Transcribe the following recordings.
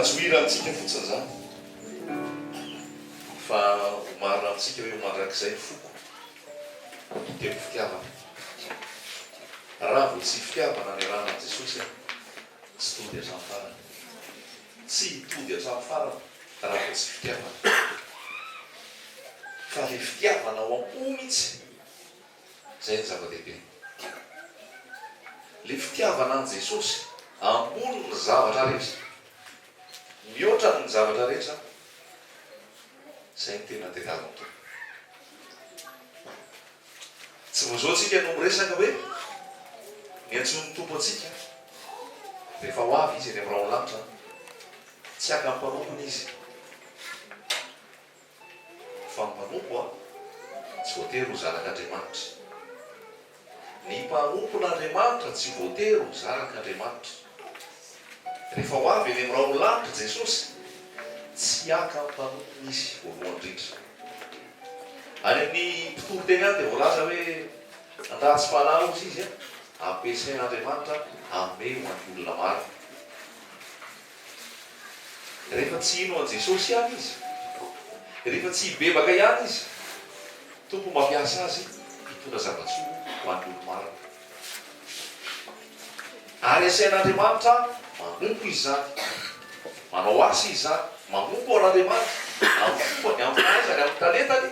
atsohira antsika fotsiny zany fa omarina antsika hoe omarak'izay foko dia fitiavana raha vo tsy fitiavana ny ranan' Jesosy tsy tody hatramin'ny farany tsy hitody hatramin'ny farany raha vo tsy fitiavana fa le fitiavana ao am-po mihitsy zay ny zava-dehibe le fitiavana an' Jesosy ambony ny zavatra rehetra mihoatra ny zavatra rehetra zay ny tena tadiavina tompo tsy voazao atsika no miresaka hoe ny antsony tompo atsika rehefa ho avy izy eny amin'ny rao lanitra tsy aka mpanompony izy fa mpanompo tsy voatery ho zanak'Andriamanitra ny mpanompon'Andriamanitra tsy voatery ho zanak'Andriamanitra rehefa ho avy eny amin'ny rao lanitra Jesosy tsy aka mpanompony izy voalohany indrindra any amin'ny mpitoro-teny any dia voalaza hoe andatsy fanahy ozy izy ampiasain'Andriamanitra ame ho an'ny olona maro rehefa tsy ino an' Jesosy ihany izy rehefa tsy hibebaka ihany izy tompo mampiasa azy hitondra zava-tsoa ho an'ny olo maro ary asain'Andriamanitra manompo izy zany manao asa izy zany manompo an'Andriamanitra amin'ny fombany amin'ny fahaizany amin'ny talentany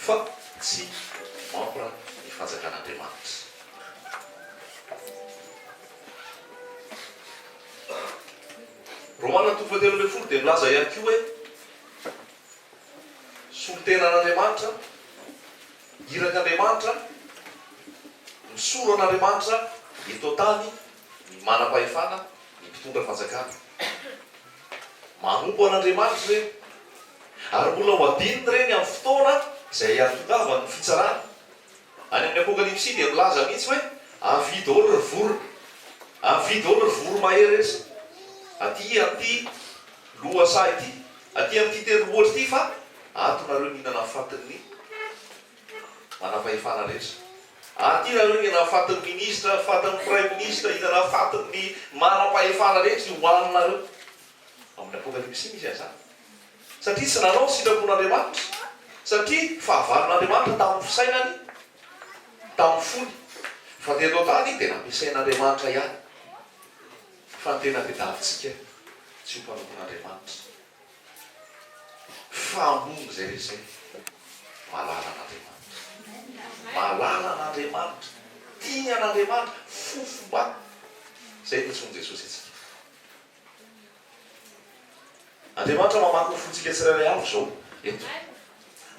fa tsy mampra ny fanjakan'Andriamanitra Romana 3:10 dia milaza ihany koa hoe solontenan'Andriamanitra irak'Andriamanitra misolo an'Andriamanitra eto tany ny manam-pahefana ny mpitondra fanjakana manompo an'Andriamanitra reny ary mbola ho adininy reny amin'ny fotoana izay atongavany ny fitsarana any amin'ny apokalipsy dia milaza mihitsy hoe avidy olo ry voro avidy olo ry voro mahery rehetra aty am'ty loasa ity aty am'ty terolohatra ity fa atonareo mihinana fatin'ny manam-pahefana rehetra aty nareo mihinana fatin'ny ministra fatin'ny prime ministre hinana fatin'ny manam-pahefana rehetra hoaninareo amin'ny apokalipsy misy azany satria tsy nanao sitrapon'Andriamanitra satria fahavalin'Andriamanitra tamin'ny fisainany tamin'ny fony fa teto tany dia nampiasain'Andriamanitra ihany fa ny tena tadiavintsika tsy ho mpanompon'Andriamanitra fa ambony zay rehetra zay malala an'Andriamanitra tia an'Andriamanitra fofomba zay nitsony Jesosy atsika Andriamanitra mamaky ny fontsika tsirairay avy zao eto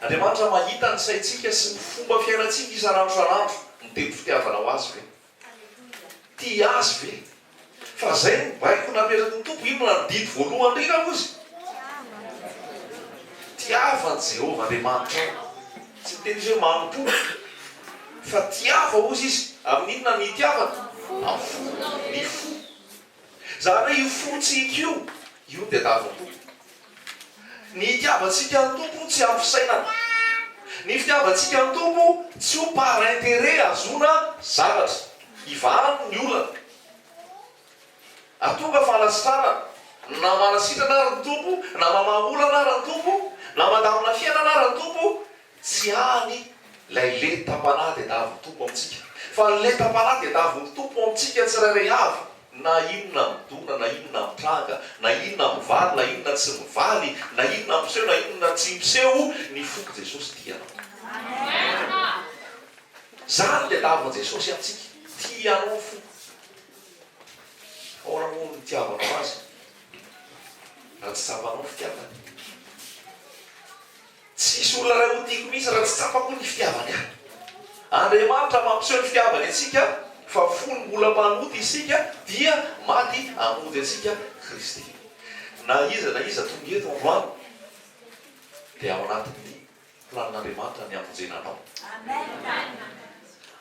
Andriamanitra mahita ny saitsika sy ny fomba fiainatsika isan'andro san'andro miteny fitiavana ho azy ve tia azy ve fa zay ny baiko napetraky ny tompo ino na didy voalohany rina ozy tiavany Jehova Andriamanitra tsy miteny izy hoe manompo fa tiava ozy izy amin'inona ny tiavana amin'ny fo ny fo zany hoe io fotsika io dia daviny tompo ny fitiavantsika ny tompo tsy amin'ny fisainana ny fitiavantsika ny tompo tsy ho par intérêt azona zavatra ivahany ny olana atonga fahalasitrana na manasitrana ary ny tompo na mamaolana ary ny tompo na mandamina fiainana ary ny tompo tsy hany lay letam-panahy dia daviny tompo amintsika fa ny letam-panahy dia daviny tompo amintsika tsirairay avy na inona midona na inona mitranga na inona mivaly na inona tsy mivaly na inona miseho na inona tsy miseho ny foko Jesosy tianao zany le daviny Jesosy amintsika tianao foko ahoana moa ny tiavanao azy raha tsy tsapanao fitiavany tsisy olona ray ho tiako mihitsy raha tsy tsapako ny fitiavany any Andriamanitra mampiseho ny fitiavany atsika fa fony mbola mpanoty isika dia maty amody atsika Kristy na iza tonga eto androany dia ao anatin'ny planin'Andriamanitra ny amonjenanao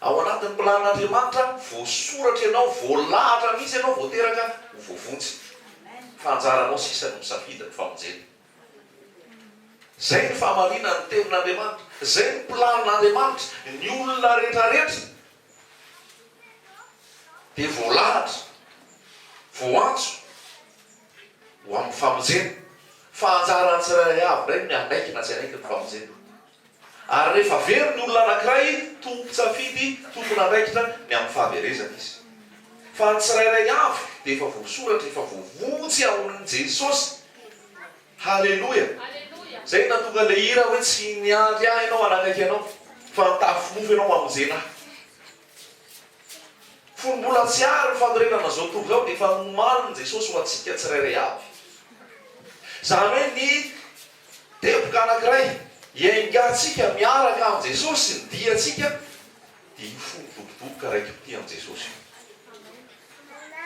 ao anatin'ny planin'Andriamanitra voasoratra ianao voalahatra mihitsy ianao voateraka ho voavontsy fa anjaranao sisa ny misafidy ny famonjena zay ny fahamarina ny tenin'Andriamanitra zay ny planin'Andriamanitra ny olona rehetrarehetra dia voalahatra voantso ho amin'ny famonjena fa anjarany tsirairay avy ndray ny anaiky na tsy anaiky ny famonjena. Ary rehefa very ny olona anankiray tompo-tsafidy tompony andraikitra ny amin'ny fahaverezana izy. Fa ny tsirairay avy dia efa voasoratra, efa voavotsy amin'n Jesosy. Halleloia. Zay natonga le hira hoe tsy niandry ahy ianao anakaiky anao fa nitafy ianao mamonjena ahy. Fony mbola tsy ary ny fanorenana zao tontolo zao dia efa nomaliny Jesosy ho antsika tsirairay avy. Zany hoe ny teboka anankiray iaingatsika miaraka amin'ny Jesosy, ny diatsika dia io fony dobodoboka raiki-pity amin'ny Jesosy io.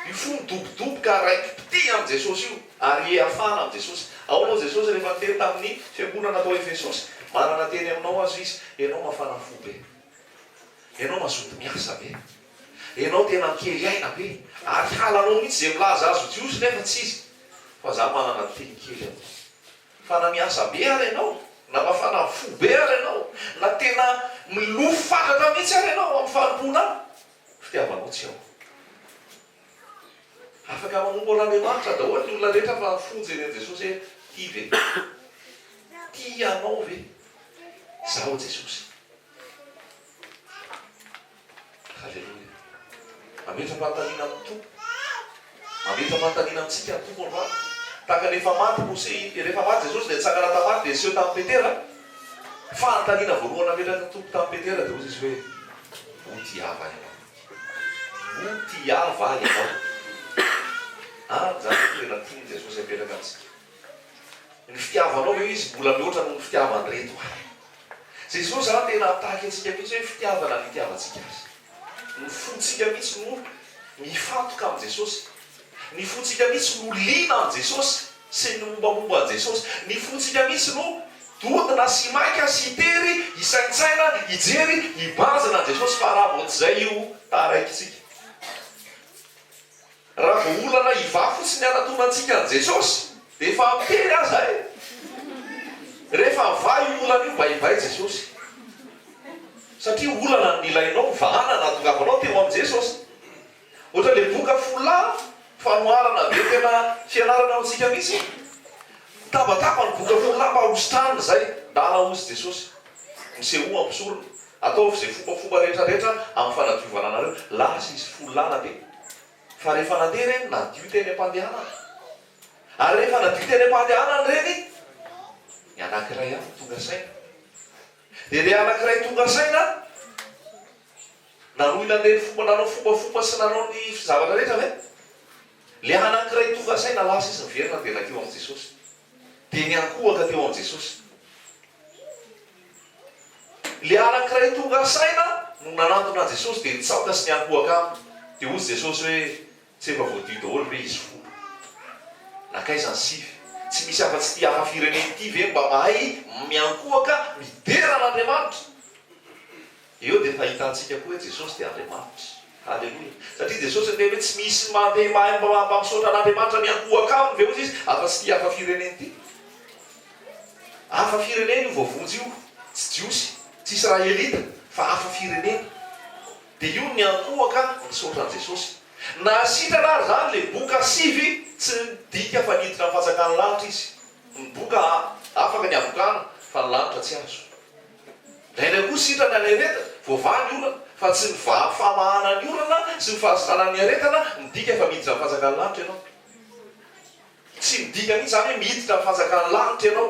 Io fony dobodoboka raiki-pity amin'ny Jesosy io ary ahafana amin'ny Jesosy. Ao moa Jesosy rehefa niteny tamin'ny fiangonana tao Efesosy, manana teny aminao azy izy, ianao mafana fo be, ianao mazoto miasa be, ianao tena mikely aina be, ary halanao mihitsy izay milaza azy jiosy nefa tsy izy. Fa za manana teny kely aminao. Fa na miasa be ary ianao, na mafana fo be ary ianao, na tena milofo fakatra mihitsy ary ianao amin'ny fanompona, fitiavanao tsy ao. Afaka manompo an'Andriamanitra daholo ny olona rehetra fa fonjy eny Jesosy hoe tia ve? Tia anao ve? Zaho Jesosy. Halleluia. Mametra-panontaniana amin'ny tompo. Mametra-panontaniana amintsika ny tompony va? Taka rehefa maty Mosey, rehefa maty Jesosy dia nitsangana tamaty dia seho tamin'ny Petera. Fanontaniana voalohany nametraka ny tompo tamin'ny Petera dia ozy izy hoe ho tiava ianao. Ho tiava ianao. Zany tena tiany Jesosy apetraka amintsika. Ny fitiavanao ve izy mbola mihoatra no ny fitiavany reto ahy. Jesosy zany tena ataky antsika mihitsy hoe fitiavana ny itiavantsika azy. Ny fontsika mihitsy no mifantoka amin'ny Jesosy. Ny fontsika mihitsy no lina amin'ny Jesosy sy ny mombamomba an'i Jesosy. Ny fontsika mihitsy no dodina sy maika sy itery, isaintsaina, ijery, ibanjana an'i Jesosy fa raha vao tsy zay io taraikitsika. Raha vao olana iva fotsiny anatonantsika an'i Jesosy dia efa mitery aza e. Rehefa va io olana io mba ivay Jesosy. Satria olana ny ilainao vahana natongavanao teo amin'ny Jesosy. Ohatra le boka fola fanoharana be tena fianarana amintsika mihitsy. Tabataba ny boka fola mba hositranina zay dala ozy Jesosy. Miseho ampisorona. Ataovy izay fombafomba rehetrarehetra amin'ny fanadiovana anareo. Lasa izy folana be. Fa rehefa nandeha reny nadio teny am-pandehanana. Ary rehefa nadio teny am-pandehanana reny, ny anankiray ihany tonga saina. Dia le anankiray tonga saina, nanohy nandeha nanao fombafomba sy nanao ny zavatra rehetra ve? Le anankiray tonga saina lasa izy niverina dia nakeo amin'ny Jesosy. Dia niankohaka teo amin'ny Jesosy. Le anankiray tonga saina no nanantona Jesosy dia nitsaoka sy niankohaka aminy. Dia ozy Jesosy hoe tsy efa voadio daholo hoe izy folo. Nakaiza ny sivy. Tsy misy afa-tsy tia hafa fireneny ity ve mba mahay miankohaka midera n'Andriamanitra. Eo dia fahitantsika koa hoe Jesosy dia Andriamanitra. Halleluia. Satria Jesosy ny hoe tsy misy mandeha mahay mba misaotra n'Andriamanitra miankohaka aminy ve ozy izy afa-tsy tia hafa fireneny ity. Hafa fireneny io voavonjy io. Tsy jiosy, tsy Israelita fa hafa firenena. Dia io ny ankohaka misaotra an' Jesosy. Na sitrana ary zany le boka sivy tsy dika fa niditra amin'ny fanjakana lanitra izy. Ny boka afaka ny avokana fa ny lanitra tsy azo. Indraindray koa sitrana ny areta, voavaha ny olana, fa tsy ny famahana ny olana sy ny fahasanana ny aretana midika fa miditra amin'ny fanjakana lanitra ianao. Tsy midika mihitsy zany hoe miditra amin'ny fanjakana lanitra ianao.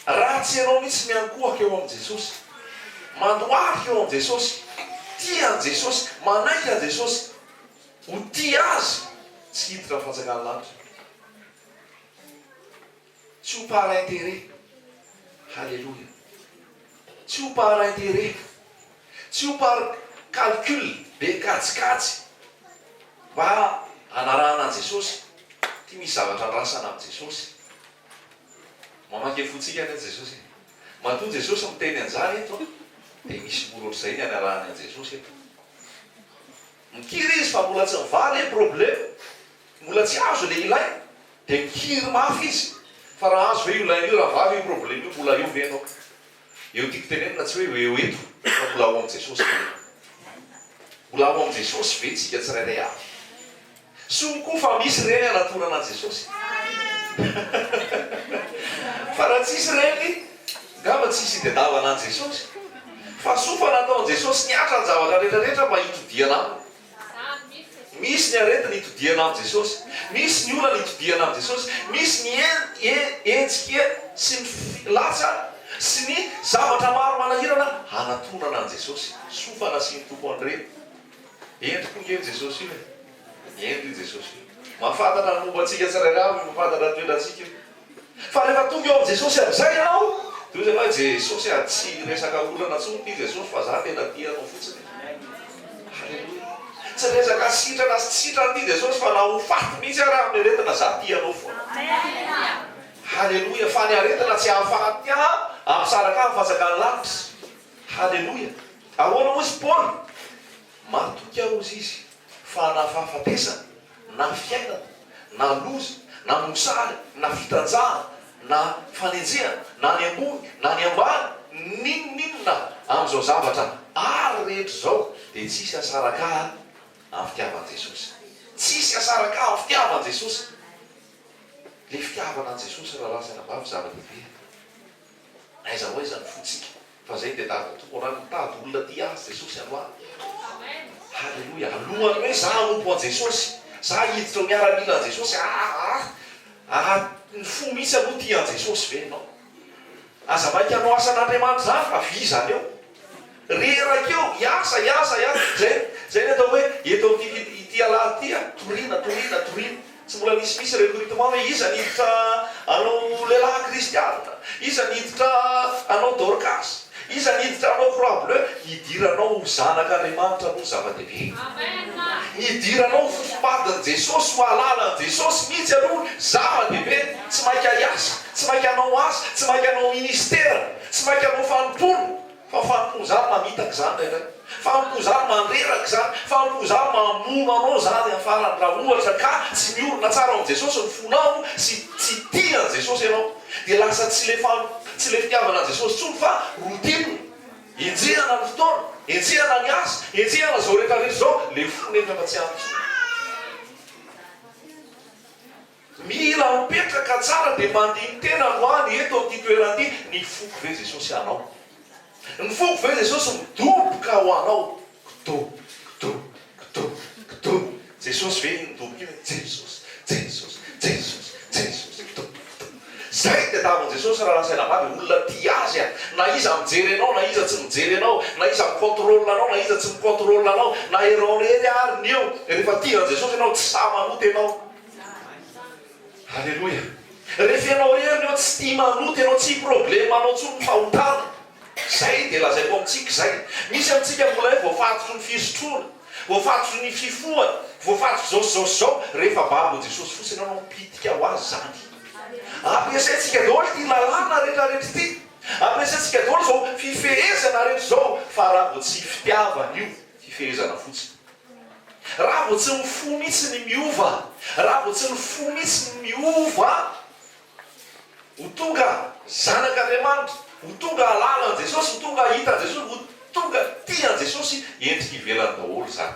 Raha tsy ianao mihitsy miankohaka eo amin'ny Jesosy, mandoarika eo amin'ny Jesosy, tia an' Jesosy, manaiky an' Jesosy, ho tia azy, tsy hiditra amin'ny fanjakana lanitra. Tsy ho par intérêt. Halleluia. Tsy ho par intérêt. Tsy ho par calcul be kajikajy mba hanarahana an' Jesosy. Ty misy zavatra andrasana amin'ny Jesosy. Mamaky fotsika any Jesosy. Matoa Jesosy miteny an'izany eto, dia misy moro ohatr'izay ny anarahany an' Jesosy eto. Mikiry izy fa mbola tsy mivaly e problème, mbola tsy azo le ilay, dia mikiry mafy izy. Fa raha azo ve io ilain'io raha vavy io problème io, mbola eo ve anao. Eo tiako tenenina tsy hoe eo eto, fa mbola ao amin'ny Jesosy ve. Mbola ao amin'ny Jesosy ve tsika tsirairay avy. soa koa fa misy reny anatorana Jesosy. Fa raha tsisy reny ngamba tsisy idedavana an Jesosy. Fa soa fa nataon Jesosy niatra ny zavatra rehetrarehetra mba hitodiana aminy. Misy ny aretina hitodiana amin' Jesosy, misy ny olana hitodiana amin' Jesosy, misy ny etsika sy ny latsa sy ny zavatra maro manahirana anatonana an Jesosy. Soa fa nasiany tompo an'ireny. Endriko ngeny Jesosy io e. Endry Jesosy io. Mahafantatra ny momba antsika tsirairay, mahafantatra ny toerantsika io. Fa rehefa tonga eo am Jesosy amin'izay ianao, dia hoe Jesosy tsy resaka olana tsony ty Jesosy fa za tena tianao fotsiny. Halleloia. Tsy resaka sitrana sy sitrana ty Jesosy fa na ho faty mihitsy raha amin'ny aretina za tianao foana. Halleloia. Fa ny aretina tsy hahafaty ampisaraka amin'ny fahazakany lavitra. Halleloia. Ahoana moa izy Paoly? Matoky ao izy fa na fahafatesana, na fiainana, na loza, na mosary, na fitanjahana, na fanenjehana, na ny ambony, na ny ambany, ninonina amin'izao zavatra ary rehetra zao dia tsisy asaraka amin'ny fitiavan Jesosy. Tsisy asaraka amin'ny fitiavan Jesosy. Le fitiavana an Jesosy raha lasana bavy zava-dehibe. Aiza ho aiza ny fotsika. Fa zay dia tokony mitady olona ty azy Jesosy aloha. Halleloia. Alohany hoe za hanompo an Jesosy, za hiditra miaramila an Jesosy, ny fo misy aloha ty an Jesosy ve ianao. Aza maika anao asan'Andriamanitra zany fa vizany eo. Rerakeo, iasa. Zay ny atao hoe eto ity alahady ty torina. Tsy mbola misy recrutement hoe iza niditra anao lehilahy kristianina, iza niditra anao Dorcas, iza niditra anao croix bleu. Hidiranao zanak'Andriamanitra no zava-dehibe. Hidiranao fofombadin' Jesosy ho alalan Jesosy mihitsy aloha zava-dehibe. Tsy maika iasa, tsy maika anao asa, tsy maika anao ministera, tsy maika anao fanompono. Fa fanompono zany mamitaka zany ndraindray. Fanompono zany mandreraka zany. Fanompono zany mamono anao zany amin'ny farany raha ohatra ka tsy miorina tsara amin'i Jesosy ny fonao sy tsy tian' Jesosy ianao. Dia lasa tsy le fitiavana Jesosy tsony fa routine. Enjehana ny fotoana, enjehana ny asa, enjehana zao rehetrarehetra zao, le fo nefa fa tsy ampy. Mila mipetraka tsara dia mandiny tena loany eto amin'ity toerana ity ny foko ve Jesosy anao. Ny foko ve Jesosy midoboka ho anao. Kito. Jesosy ve midoboka io. Jesosy. Zay dia tavan Jesosy raha lasaina vavy olona ty azy na iza mijery anao, na iza tsy mijery anao, na iza mikontrôle anao, na iza tsy mikontrôle anao, na erreur ariny eo. Rehefa tian Jesosy ianao tsy sa manoty ianao. Halleloia. Rehefa ianao eriny eo tsy tia manoty ianao, tsy problème anao tsony fahotana. Zay dia lazaiko amintsika zay. Misy amintsika mbola hoe voafatotry ny fisotroana, voafatotry ny fifohana, voafatotry zao. Rehefa babo Jesosy fotsiny anao mipitika ho azy zany. Ampiasaintsika daholo ty lalàna rehetrarehetra ty. Ampiasaintsika daholo zao fifehezana rehetra zao. Fa raha vo tsy fitiavana io, fifehezana fotsiny. Raha vo tsy mifo mihitsy ny miova, raha vo tsy mifo mihitsy ny miova, ho tonga zanak'Andriamanitra, ho tonga alalan Jesosy, ho tonga hitan Jesosy, ho tonga tian Jesosy, endrika ivelany daholo zany.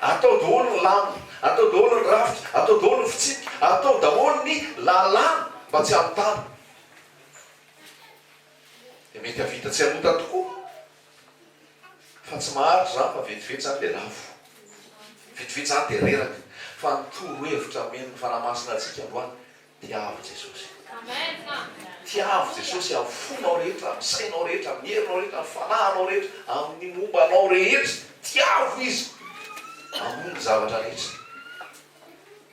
Atao daholo ny lamina, atao daholo ny rafitra, atao daholo ny fitsipika, atao daholo ny lalàna mba tsy hamitana. Dia mety havita tsy hanota tokoa. Fa tsy maharitra zany fa vetivety zany dia lafo. Vetivety zany dia reraka. Fa ny toro-hevitra meno ny fanamasina antsika androany, tiavo Jesosy. Tiavo Jesosy amin'ny fonao rehetra, amin'ny sainao rehetra, amin'ny herinao rehetra, amin'ny fanahinao rehetra, amin'ny mombanao rehetra. Tiavo izy ambony zavatra rehetra.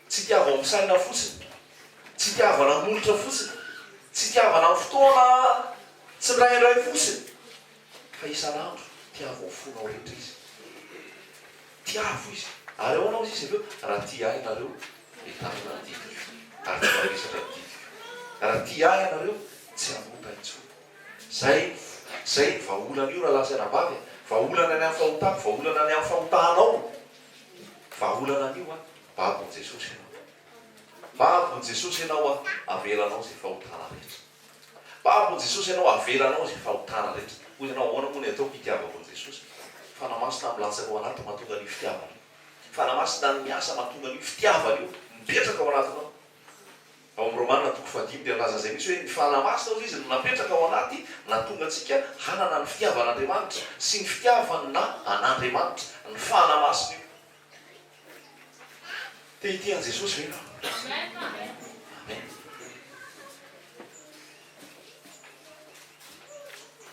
Tsy tiavo amin'ny saina fotsiny, tsy tiavana molotra fotsiny, tsy tiavana amin'ny fotoana tsy miraindray fotsiny, fa isan'andro tiavo amin'ny fonao rehetra izy. Tiavo izy. Ary ao anao izy aveo, raha tia ahy ianareo, etanina ny dity. Ary tsy maresatra ny dity. Raha tia ahy ianareo, tsy hanota intsony. Zay vahaolana io raha lasaina vavy. Vahaolana any amin'ny fahotako, vahaolana any amin'ny fahotanao. Vahaolana an'io babon Jesosy ianao. Babon Jesosy ianao avelanao zay fahotana rehetra. Babon Jesosy ianao avelanao zay fahotana rehetra. Hoy ianao ahoana moa ny atao mpitiavako Jesosy. Fanamasina milatsaka ao anaty mahatonga ny fitiavana. fanamasina ny miasa mahatonga an'io fitiavana io mipetraka ao anatinao. Ao amin'ny Romanina toko 5 dia laza zay misy hoe ny fanamasina ozy izy no napetraka ao anaty natonga antsika hanana ny fitiavan'Andriamanitra sy ny fitiavana an'Andriamanitra ny fanamasina io. Te itian'i Jesosy ve ianao? Amen.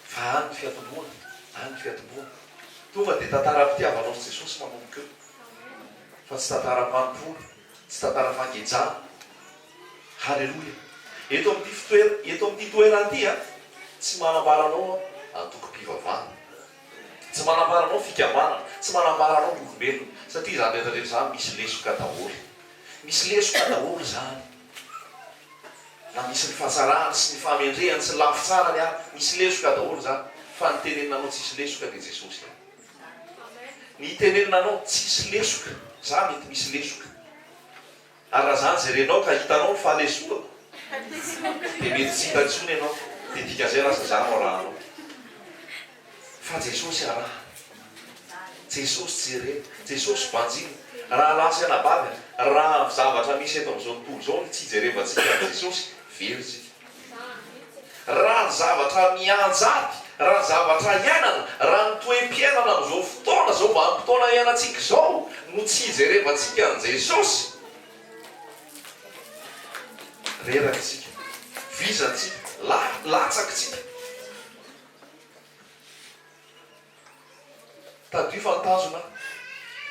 Fa any ny fiatomboana, any ny fiatomboana. Tonga dia tantara-pitiavanao sy Jesosy manomboka eo. Fa tsy tantara-panompolo, tsy tantara-fangejana. Halleluja. Eto amin'ity toerana ity tsy manambaranao antoko-pivavahana, tsy manambaranao fikambanana, tsy manambaranao olombelona, satria zany rehetrarehetra zany misy lesoka daholo. Misy lesoka daholo zany. Na misy ny fahasarahany sy ny famendrehany sy ny lafitsarany misy lesoka daholo zany. Fa ny tenenanao tsisy lesoka dia Jesosy. Ny tenenanao tsisy lesoka, za mety misy lesoka. Ary raha zany jerenao ka hitanao ny fahalesoako dia mety tsy hitantsony ianao dia dikazay lasa zanao rahanao. Fa Jesosy araha, Jesosy jerena, Jesosy banjina. Raha lasa anabavy, raha zavatra misy eto amin'izao tontolo izao ny tsy jerevantsika Jesosy, very tsika. Raha zavatra mianjady, raha zavatra iainana, raha ny toe-piainana amin'izao fotoana zao, vanim-potoana iainantsika izao no tsy jerevantsika an Jesosy. Reraka tsika, vizantsika, latsakitsika. Tadio fantanjona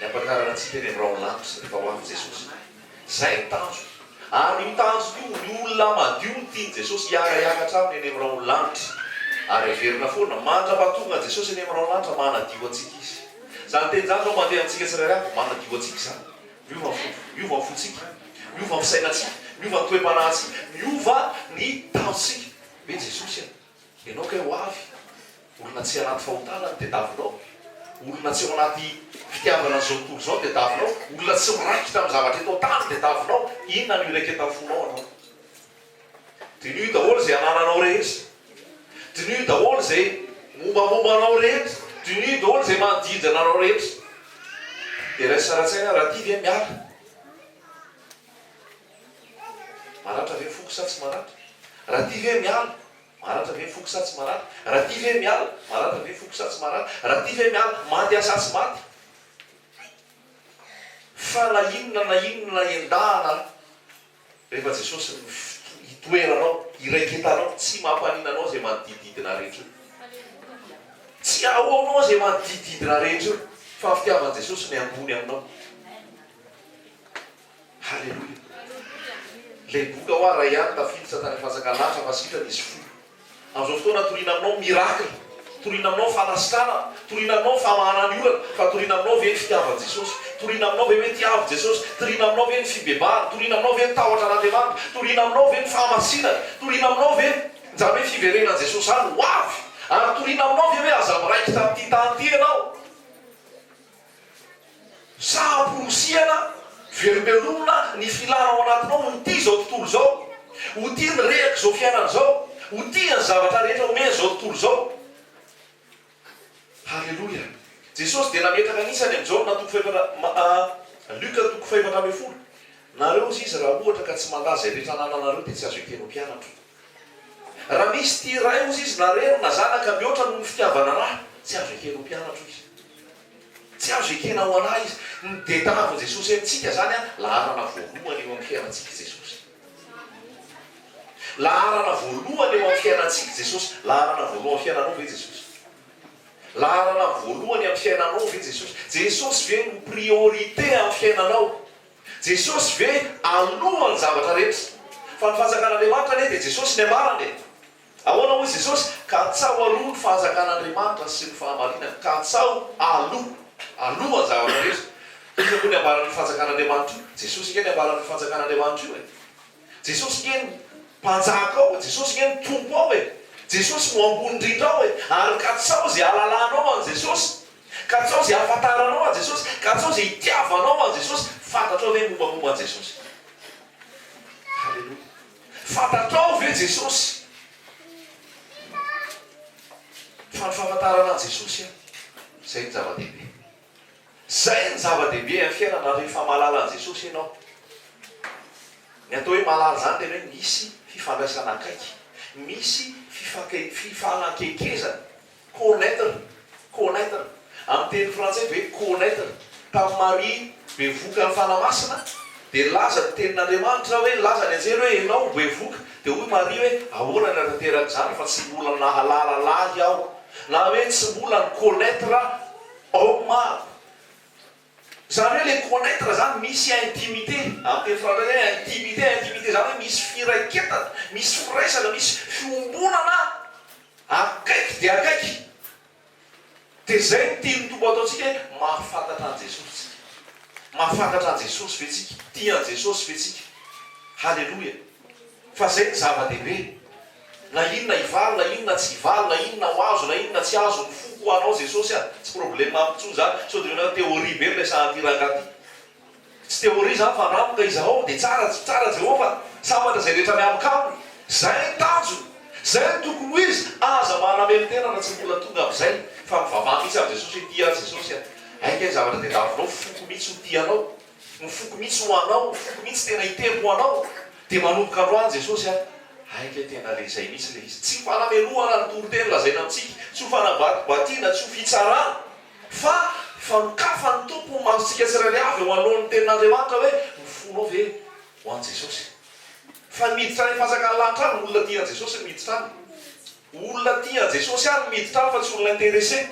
ny ampakarana antsika eny amin'ny raolanitra rehefa ho avy Jesosy. Zay ny tanjo. Ary io tanjo io ny olona madio ny tiany Jesosy hiara-hiakatra aminy eny amin'ny raolanitra. Ary averina foana mandra-pahatonga Jesosy eny amin'ny raolanitra manadio antsika izy. Zany teny zany zao mandeha antsika tsirairay manadio antsika zany. Miova ny fotsika, miova ny fisainantsika, miova ny toe-panahintsika, miova ny tanjonsika. Hoe Jesosy ianao ka ho avy. Olona tsy anaty fahotana dia davinao. Olona tsy ao anaty fitiavana zao tontolo zao dia davinao. Olona tsy miraikitra amin'ny zavatra eto tany dia davinao. Inona no iraiketa amin'ny fonao anao? Dinio daholo izay anananao rehetra. Dinio daholo izay mombamombanao rehetra. Dinio daholo izay manodidina anao rehetra. Dia ray saratsaina raha ty ve miala? Maratra ve foko sa tsy maratra? Raha ty ve miala? Maratra ve foko sa tsy maratra? Raha ty ve miala? Maratra ve foko sa tsy maratra? Raha ty ve miala? Maty asa tsy maty? Fa na inona endahana rehefa Jesosy hitoeranao, iraiketanao, tsy mampaninanao zay manodididina rehetra. Tsy ahoanao zay manodididina rehetra. Fa fitiavan'i Jesosy ny ambony aminao. Halleluja. Le boka ho raha ihany tafiditra tany fanjakan'anitra fa sitrany izy folo. Amin'izao fotoana toriana aminao miracle, toriana aminao fanasitrana, toriana aminao famahana ny olana, fa toriana aminao ve ny fitiavan'i Jesosy, toriana aminao ve mety avy Jesosy, toriana aminao ve ny fibebahana, toriana aminao ve ny tahotra an'Andriamanitra, toriana aminao ve ny fahamasinana, toriana aminao ve nzany hoe fiverenan'i Jesosy any ho avy, ary toriana aminao ve hoe aza miraikitra amin'ity tany ity ianao. Sa amporosiana velombelomina ny filana ao anatinao ho ty zao tontolo zao, ho ty ny rehaka zao fiainana zao, ho ty ny zavatra rehetra omeny zao tontolo zao. Halleluja. Jesosy dia nametraka anisany amin'izao Luka toko 4:10. Nareo izy raha ohatra ka tsy mandaza zay rehetra anananareo dia tsy azo ekenao mpianatra. Raha misy ty ray ozy izy na reno na zanaka mihoatra noho ny fitiavana raha, tsy azo ekenao mpianatra izy. Tsy azo ekena ho anahy izy. Ny detavin' Jesosy amintsika zany laharana voalohany eo amin'ny fiainantsika Jesosy. Laharana voalohany eo amin'ny fiainantsika Jesosy. Laharana voalohany amin'ny fiainanao ve Jesosy? Laharana voalohany amin'ny fiainanao ve Jesosy? Jesosy ve no priorité amin'ny fiainanao? Jesosy ve alohan'ny zavatra rehetra? Fa ny fanjakan'Andriamanitra ne dia Jesosy ny ambarany. Ahoana hoy Jesosy? Katsao aloha ny fanjakan'Andriamanitra sy ny fahamarinana. Katsao alohan'ny zavatra rehetra. Iza koa ny ambaran'ny fanjakan'Andriamanitra io? Jesosy ke ny ambaran'ny fanjakan'Andriamanitra io e. Jesosy ke ny mpanjaka ao e. Jesosy ke ny tompo ao e. Jesosy no ambony indrindra ao e. Ary katsao zay alalanao an Jesosy. Katsao zay afantaranao an Jesosy. Katsao zay itiavanao an Jesosy. Fantatrao ve mombamomba an Jesosy? Halleluja. Fantatrao ve Jesosy? Fa ny fahafantarana an Jesosy zay ny zava-dehibe. zay ny zava-dehibe amin'ny fiainana rehefa mahalala an' Jesosy ianao. Ny atao hoe mahalala zany tena hoe misy fifandraisana akaiky, misy fifanankekezana, connaître amin'ny teny frantsay hoe connaître. Tamin'ny Maria bevoka ny fanamasina dia laza ny tenin'Andriamanitra hoe laza ny anjely hoe ianao bevoka, dia hoy Maria hoe ahoana ny atanteraka izany fa tsy mbola nahalala lahy aho, na hoe tsy mbola ny connaître homme. Zany hoe le connaître zany misy intimité amin'ny teny frantsay intimité zany hoe misy firaiketana, misy firaisana, misy fiombonana akaiky dia akaiky. Dia zay ny tia ny tombo ataontsika hoe mahafantatra an' Jesosy, mahafantatra an' Jesosy ve tsika, tia an' Jesosy ve tsika. Halleloia. Fa zay ny zava-dehibe. Na inona hivaly, na inona tsy hivaly, na inona ho azo, na inona tsy azo ny foko anao Jesosy tsy problème ampitso zany. So dia teoria be ilay sahantiragaty. Tsy teoria zany fa ramoka izaho dia tsara Jehovah sambatra zay rehetra miamika aminy. Zay ny tanjony, zay ny tokony ho izy. Aza manamely tena na tsy mbola tonga amin'izay fa mivavah mihitsy amin'ny Jesosy hoe tia Jesosy aika zavatra dia davinao foko mihitsy ho tianao, ny foko mihitsy ho anao, ny foko mihitsy tena hitempo anao. Dia manomboka androany Jesosy aika tena le izay mihitsy le izy. Tsy fanameloana ny toroteny lazaina amintsika, tsy ho fanabatiana, tsy ho fitsarana, fa fanokafany tompo mazotsika tsirairay avy eo anoloan'ny tenin'Andriamanitra hoe mifonao ve ho an' Jesosy. Fa miditra any fanjakany lanitra any olona tia an' Jesosy miditra any. Olona tia an' Jesosy any miditra any fa tsy olona intéressé.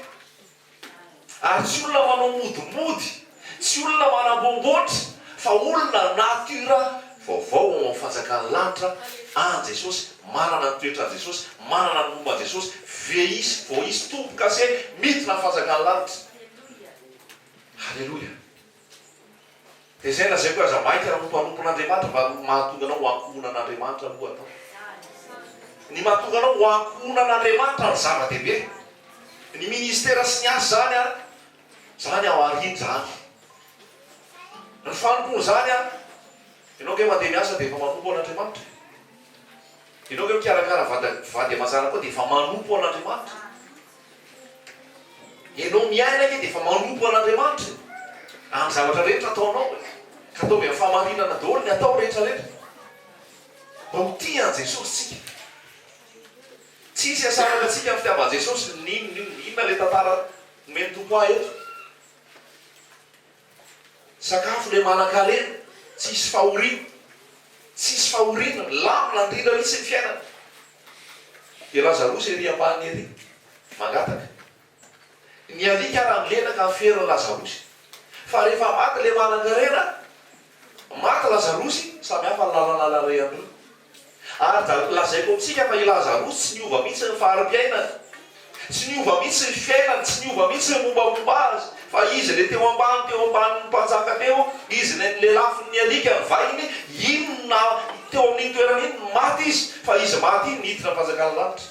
Ary tsy olona manao modimody, tsy olona manambomboatra, fa olona natura vaovao ao amin'ny fanjakany lanitra an' Jesosy, manana ny toetra an' Jesosy, manana ny momba an' Jesosy, vao isy tompo kase miditra ny fanjakany lanitra. Halleloia. Dia zay na zay koa aza mainka raha mpanompon'Andriamanitra mba mahatonga anao ho ankohona an'Andriamanitra aloha atao. Ny mahatonga anao ho ankohona an'Andriamanitra ny zava-dehibe. Ny ministera sy ny asa zany ao aoriana zany. Ny fanompony zany ianao ke mandeha miasa dia efa manompo an'Andriamanitra. Ianao ke mikarakara vady amazana koa dia efa manompo an'Andriamanitra. Ianao miaina ke dia efa manompo an'Andriamanitra amin'ny zavatra rehetra ataonao. Ka ataovy amin'ny famarinana daholo ny atao rehetra rehetra. Mba ho tia an' Jesosy tsika. Tsisy asaraka atsika amin'ny fitiavan' Jesosy inona le tantara meny tompo ahy eto. Sakafo le manan-karena, tsisy fahoriana, tsisy fahoriana, lamina indrindra mihitsy ny fiainana. Dia Lazarosy ery ambany ery mangataka. Ny alika raha milenaka amin'ny feriny Lazarosy. Fa rehefa maty le manan-karena, maty Lazarosy, samy hafa ny lalana ray andreo. Ary lazaiko amintsika fa i Lazarosy tsy niova mihitsy ny fahari-piainana, tsy niova mihitsy ny fiainana, tsy niova mihitsy ny mombamomba azy. Fa izy le teo ambany mpanjaka teo, izy le lafin'ny alika vahiny, inona teo amin'iny toerana iny maty izy, fa izy maty iny niditra ny fanjakany lanitra.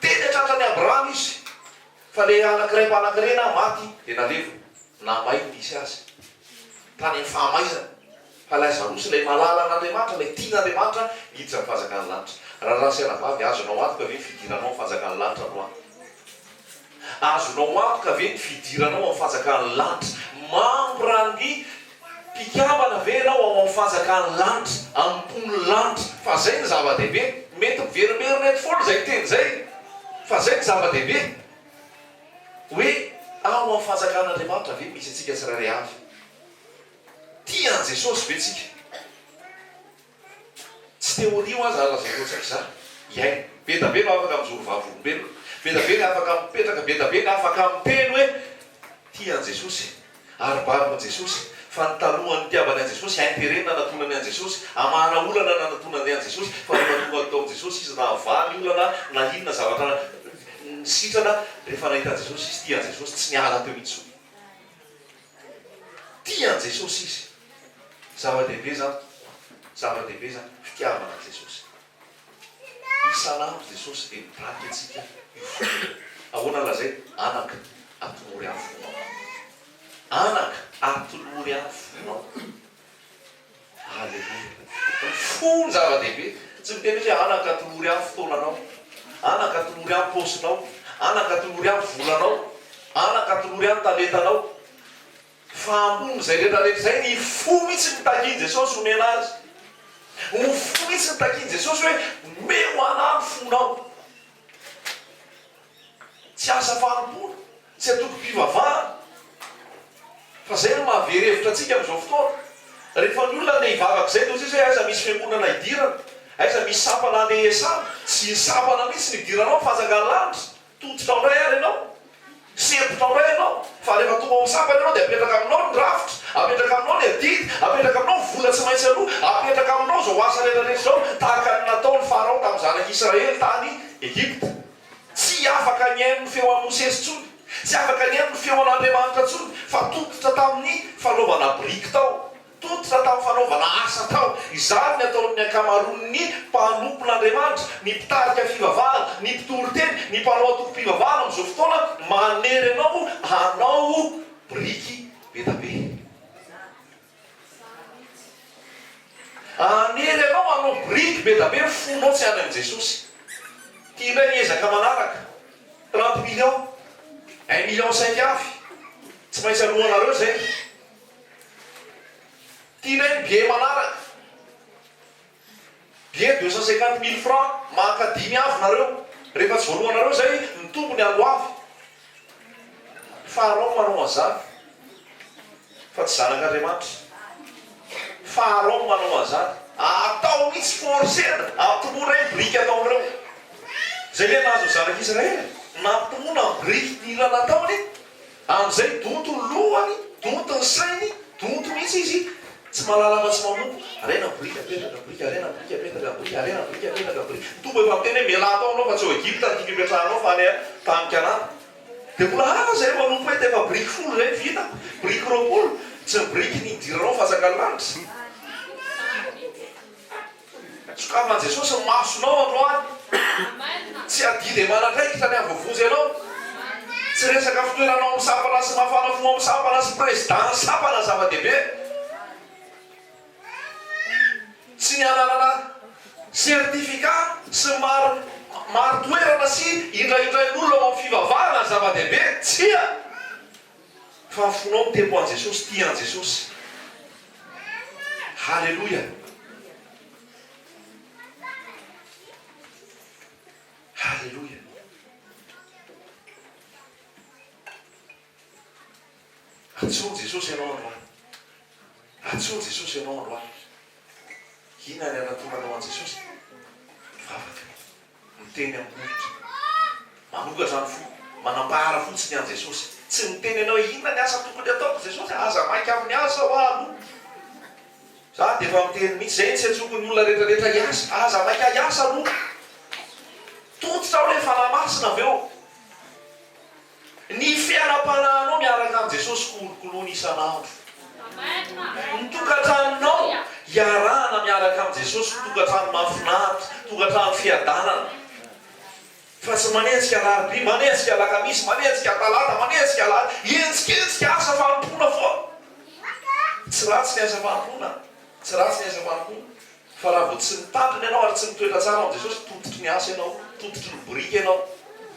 Teny atratra ny Abraham izy, fa le anankiray mpanan-karena maty dia nalevo namay misy azy tany amin'ny fahamaizana. Fa Lazarosy ilay malala an'Andriamanitra, ilay tian'Andriamanitra niditra ny fanjakany lanitra. Raha saina vavy azonao antoka ve ny fidiranao amin'ny fanjakany lanitra no azonao antoka ve ny fidiranao amin'ny fanjakany lanitra. Mampiran'ny mpikambana ve ianao ao amin'ny fanjakany lanitra, amin'ny mpony lanitra. Fa zay ny zava-dehibe. Mety miverimerina ety foana zay teny zay, fa zay ny zava-dehibe hoe ao amin'ny fanjakan'Andriamanitra ve misy atsika tsirairay avy. Tia an' Jesosy ve tsika. Tsy teoria ho azy alazaiko tsaka izany. Iaina be da be no afaka mijoro vavolombelona, be da be no afaka mipetraka, be da be no afaka miteny hoe tia an' Jesosy, arobaro an' Jesosy. Fa ny talohan'ny tiavany an' Jesosy hainterena natonany an' Jesosy, amana olana na natonany an' Jesosy. Fa rehefa tonga tao Jesosy izy na avaly olana na inona zavatra sitrana, rehefa nahita an' Jesosy izy tia an' Jesosy, tsy niala teo mihitsy. Tia an' Jesosy izy. Zava-dehibe zany fitiavana an' Jesosy. Isan'andro Jesosy dia mitarika antsika ahoana lazay anaka atolory amin'ny fonao. Anaka atolory amin'ny fonao. Halleluia. Fony zava-dehibe. Tsy miteny hoe anaka atolory amin'ny fotoananao, anaka atolory amin'ny paosinao, anaka atolory amin'ny volanao. anakatolory any talentanao fa ambony zay rehetrarehetra zay ny fo mihitsy mitakin Jesosy omena azy ny fo mihitsy mitakin Jesosy hoe meo anany fonao tsy asa fanompoana tsy atoko-pivavahana fa zay no mahaverevitra atsika am'izao fotoana rehefa ny olona le hivavaka zay toa hoe aiza misy fiangonana hidirana aiza misy sampana andeha iasana tsy sampana mihitsy ny hidiranao fanjakany lanitra tototrao ray ary ianao sempotrao ray ianao fa rehefa tonga amin'ny sampana ianao dia apetraka aminao ny rafitra apetraka aminao ny adidy apetraka aminao ny vola tsy maintsy aloha apetraka aminao zao asa rehetrarehetra zao tahaka ny nataony farao tamin'ny zanak'Israely tany Egypta tsy afaka ny hain'ny feo amin'ny Mosesy tsony tsy afaka ny hain'ny feo an'Andriamanitra tsony fa tototra tamin'ny fanaovana briky tao tototra tamin'ny fanaovana asa tao izany ny ataon'ny ankamaron'ny mpanompon'Andriamanitra ny mpitarika fivavahana ny mpitory-teny ny mpanao atoko-pivavahana amin'izao fotoana manery anao hanao briky betabe anery anao hanao briky betabe fonao tsy any amin'i Jesosy tia indray niezaka manaraka 30 millions 1 million 5 avy tsy maintsy alohanareo zay tia indray ny bie manaraka bie 250 000 francs maka 10 avy nareo rehefa tsy voalohanareo zay ny tompony alo avy farao manao an'izany fa tsy zanak'Andriamanitra farao manao an'izany atao mihitsy forcena ampitomoana ny briky ataonareo zay le nazo zanak'Israely nampitomoana ny briky ny ilana ataony amin'izay donto ny lohany donto ny sainy donto mihitsy izy tsy malalama tsy mamoko arena briky apetraka briky arena briky apetraka briky arena briky apetraka briky tombo efa miteny hoe mela atao anao fa tsy ho Egypta ny tikipetrahanao fa any tamikanana dia mbola hafa zay manompo hoe tefa briky folo zay vita briky roapolo tsy ny briky ny idiranao fanjakany lanitra sokafan'i Jesosy ny masonao androany tsy adidy manandraikitra ny avovozy ianao tsy resaka fitoeranao amin'ny sampana sy mafana fo amin'ny sampana sy président sampana zava-dehibe tsy ny ananana sertificat sy maro toerana sy indraindrain'olona amin'ny fivavahana ny zava-dehibe tsia fa fonao mitempo an'i Jesosy tia an'i Jesosy halleloia halleloia atsony Jesosy ianao androany atsony Jesosy ianao androany inona ny anatonanao an'i Jesosy vavaka miteny amin'olitra manokatra ny fo manambara fotsiny an'i Jesosy tsy miteny ianao inona ny asa tokony ataoko Jesosy aza mainka amin'ny asa ho alo za dia efa miteny mihitsy zay tsy atsoko ny olona rehetrarehetra hiasa aza mainka hiasa aloha tototra ao le fanamasina avy eo ny fiainam-panahinao miaraka amin'i Jesosy kolokoloana isan'andro ny tokantranonao iarahana miaraka amin'i Jesosy tokantrano mahafinaritra tokantrano fiadanana fa tsy manenjika larobia manenjika lakamisy manenjika talata manenjika entsiketsika asa fanompoana foa tsy ratsy ny asa fanompoana tsy ratsy ny asa fanompoana fa raha vo tsy mitandriny ianao ary tsy mitoetra tsara amin'i Jesosy tototry ny asa ianao tototry ny briky ianao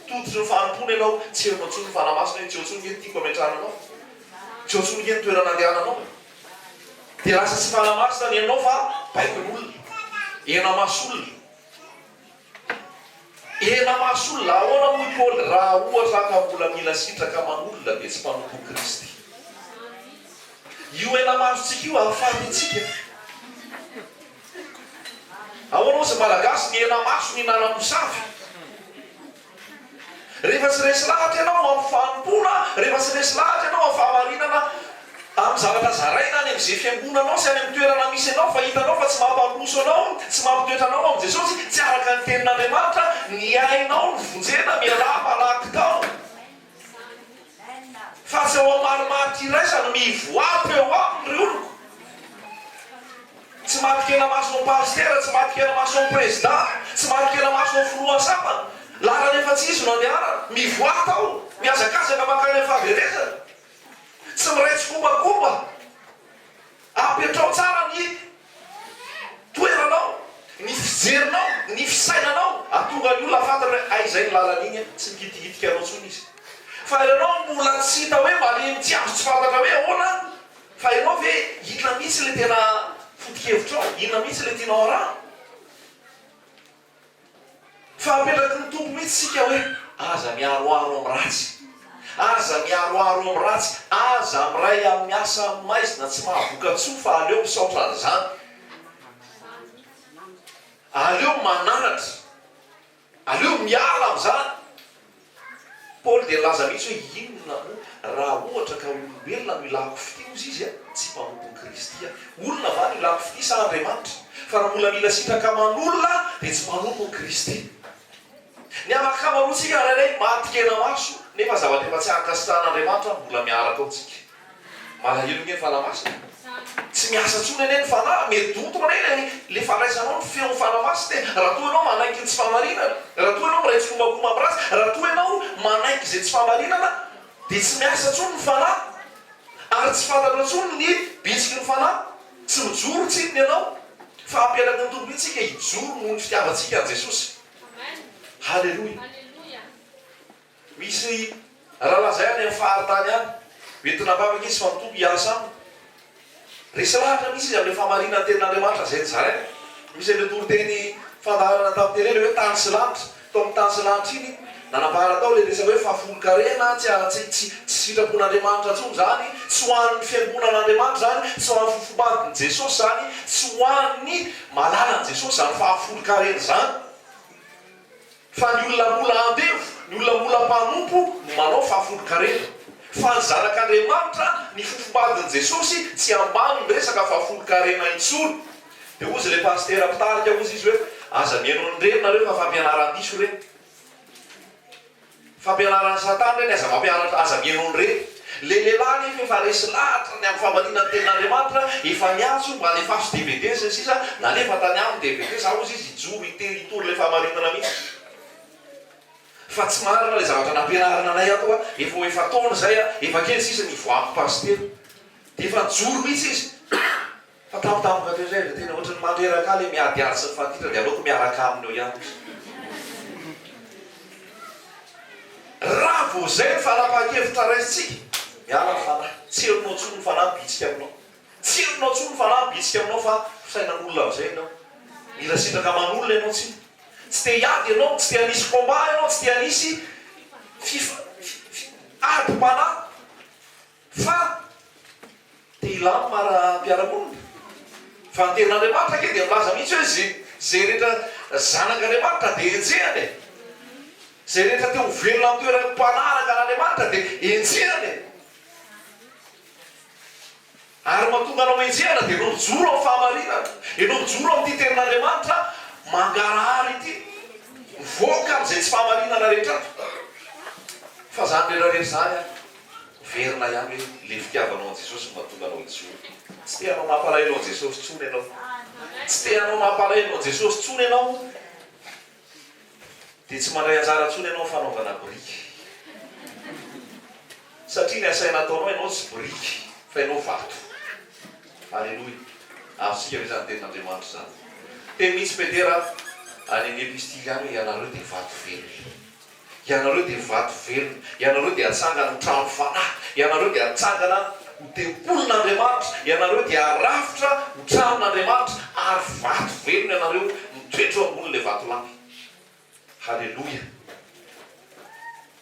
tototry ny fanompoana ianao tsy eo ntsony ny fanamasina tsy eo ntsony ny tiako ameatrananao tsy eo ntsony ny toerana andehananao dia lasa tsy fanamasina ny ianao fa baikon'olona ena masolona ena masolona ahoana moa Paoly raha ohatra ka mbola mila sitraka manolona dia tsy mpanompo Kristy io ena masontsika io ahafahantsika ahoana ozy malagasy ny ena maso ny nanamosavy rehefa tsy resy lahatra ianao amin'ny fanompona rehefa tsy resy lahatra ianao amin'ny fahamarinana amin'ny zavatra zaraina any amin'izay fiangonanao sy any amin'ny toerana misy anao fa hitanao fa tsy mampandroso anao tsy mampitoetranao amin'i Jesosy tsy araka ny tenin'Andriamanitra ny ainao ny vonjena miala malaky tao fa tsy ao amin'ny marimaritra iraisany mivoato eo aminy ry oloko tsy matikena maso amin'ny pastera tsy matikena maso amin'ny président tsy matikena maso amin'ny filoha sampana lara nefa tsy izy no andehanana mivoato ao miazakazaka makany amin'ny fahaverezana tsy miraitsy kombakomba apetrao tsara ny toeranao ny fijerinao ny fisainanao atonga ny olona fantany hoe aizay ny lalan'iny tsy mikitikitika anao tsony izy fa ianao mbola tsy hita hoe malemy jiaby tsy fantatra hoe ahoana, fa ianao ve inona mihitsy le tena foto-kevitra ao, inona mihitsy le tianao araha. Fa apetraky ny tompo mihitsy sika hoe aza miaroaro amin'ny ratsy, aza miaroaro amin'ny ratsy, aza miray amin'ny asa amin'ny maizina tsy mahavoka-tsoa, fa aleo misaotra an'izany, aleo manaratra, aleo miala amin'izany. Paoly dia laza mihitsy hoe inona moa raha ohatra ka olombelona no ilako fity ozy izy a tsy mpanompo Kristy a. Olona va no ilako fity sa Andriamanitra? Fa raha mbola mila sitrakaman'olona dia tsy manompo Kristy. Ny amakamaroantsika raharay matikena maso nefa zavatra efa tsy ankasitrahan'Andriamanitra mbola miaraka ao tsika. Malahelo nge ny fanamasina. Tsy miasa tsony ane ny fanahy, medotona ane le fandraisanao ny feo fanamasina. Raha toa ianao manaiky ny tsy fahamarinana, raha toa ianao miraitsy fombakoma am'ratsy, raha toa ianao manaiky izay tsy fahamarinana, dia tsy miasa tsony ny fanahy. Ary tsy fantatra tsony ny bitsiky ny fanahy. Tsy mijoro tsinony ianao, fa ampianaka ny tombo itsika hijoro noho ny fitiavantsika an' Jesosy. Halleloia. Misy raha lazay any amin'ny faharitany any, entina bavaka izy fa ny tombo hiasa aminy. Resy lahatra misy izy amin'ny fahamarinana tenin'Andriamanitra zay nyzaraina. Misy le toriteny fandaharana tamin'ny terena hoe tany sy lanitra. Tao amin'ny tany sy lanitra iny nanambara tao le resaka hoe fahafolo-karena tsy sitrapon'Andriamanitra tsony zany, tsy ho an'ny fiangonan'Andriamanitra zany, tsy ho an'ny fofombadiny Jesosy zany, tsy ho an'ny malalan'i Jesosy zany fahafolo-karena zany. Fa ny olona mbola andevo, ny olona mbola mpanompo no manao fahafolo-karena. Fa ny zanak'Andriamanitra ny fofombadiny Jesosy tsy ambany miresaka fahafolo-karena intsony. Dia ozy le pastera mpitarika ozy izy hoe aza mihaino ny reny nareo fa fampianaran-diso reny, fampianaran'ny Satana reny, aza mampianatra, aza mihaino ny reny. Le lehilahy nefa efa resy lahatra ny amin'ny fahamarinana tenin'Andriamanitra, efa niantso mba alefaso DVD sy ny sisa, nalefa tany amin'ny DVD za ozy izy hijoro hitory le fahamarinana mihitsy. Fa tsy marina le zavatra nampianarana anay ato a, efa taona zay a, efa kely sisa nivoako pastera, dia efa nijoro mihitsy izy. Fa tampotampoka teo zay tena ohatrany mandreraka le miadiady sy ny fantitra dia aleoko miaraka aminy eo ihany. Raha vo zay ny fanapahan-kevitra raisitsika, miala ny fanahy, tserinao tsony ny fanahy bitsika aminao, tserinao tsony ny fanahy bitsika aminao, fa fisainan'olona amin'izay ianao. Mila sitraka aman'olona ianao tsy te hiady ianao, tsy te hanisy combat ianao, tsy te hanisy ady-panahy, fa te hilamy mara-piaramonina. Fa ny tenin'Andriamanitra ke dia milaza mihitsy hoe zay rehetra zanak'Andriamanitra dia enjehany e. Zay rehetra teo velona amin'ny toerana mpanaraka an'Andriamanitra dia enjehany e. Ary mahatonga anao enjehana dia enao mijoro amin'ny fahamarinana, enao mijoro amin'ity tenin'Andriamanitra, mangarahary ity, mivoaka amin'izay tsy fahamarinana rehetra. Fa zany rehetrarehetra zany a, verina ihany hoe le fitiavanao an' Jesosy mahatonga anao ijoro. Tsy te hanao mampalahelo an' Jesosy tsony ianao, tsy te hanao mampalahelo an' Jesosy tsony ianao, dia tsy mandray anjara tsony ianao fanaovana biriky. Satria ny asaina ataonao ianao tsy biriky, fa ianao vato. Alleloia. Azosika hoe zany tenin'Andriamanitra zany. Teny mihitsy Petera any amin'ny epistily any hoe ianareo dia vato velona, ianareo dia vato velona, ianareo dia atsangana ho trano fanahy, ianareo dia atsangana ho tempolin'Andriamanitra, ianareo dia arafitra ho tranon'Andriamanitra, ary vato velona ianareo mitoetra ambonin'ilay vato lampy. Halleloia.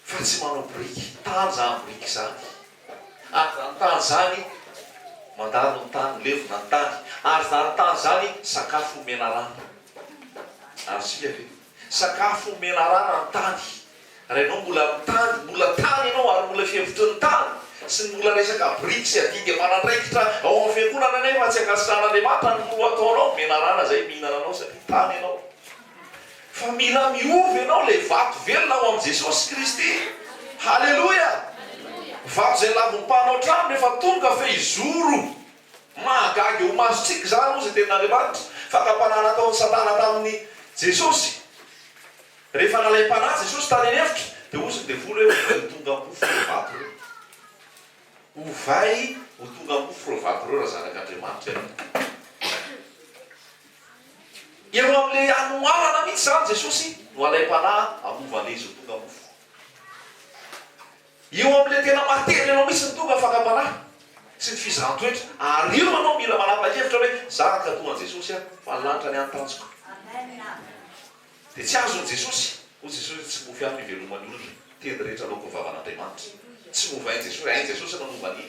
Fa tsy manao biriky, tany zany biriky zany. Ary zany tany zany mandalo ny tany, levona ny tany, ary zany tany zany sakafo omena rano. Ary sika ve sakafo omena rano ny tany. Raha ianao mbola tany ianao ary mbola fihevitry ny tany sy ny mbola resaka biriky sy adidy manandraikitra ao amin'ny fiangonana nefa tsy ankasitrahan'Andriamanitra ny no ataonao omena rano zay mihinana anao satria tany ianao. Fa mila miovy ianao le vato velona ao amin'i Jesosy Kristy. Halleloia. Vato zay lavim-panao trano rehefa tonga fe hizoro mahagagy ho masotsika zany ozy tenin'Andriamanitra. Fakapanana ataon'ny Satana tamin'ny Jesosy. Rehefa nalay mpanahy Jesosy tany an'efitra, dia ozy dia vory hoe ho tonga mofo reo vato reo. Ovay ho tonga mofo reo vato reo raha zanak'Andriamanitra ianao. Eo amin'ilay anoharana mihitsy zany Jesosy no alay mpanahy amovana izy ho tonga mofo. io amin'ilay tena mately anao misy ny tonga afakapanahy sy ny fizantoetra ary io anao mila manapa-kevitra hoe za ka toan Jesosy a fa lanitra ny antanjoko dia tsy azony Jesosy ho Jesosy tsy mofy amin'ny ivelomany olona teny rehetra aloako vavan'Andriamanitra tsy mova hain Jesosy hain Jesosy nanovany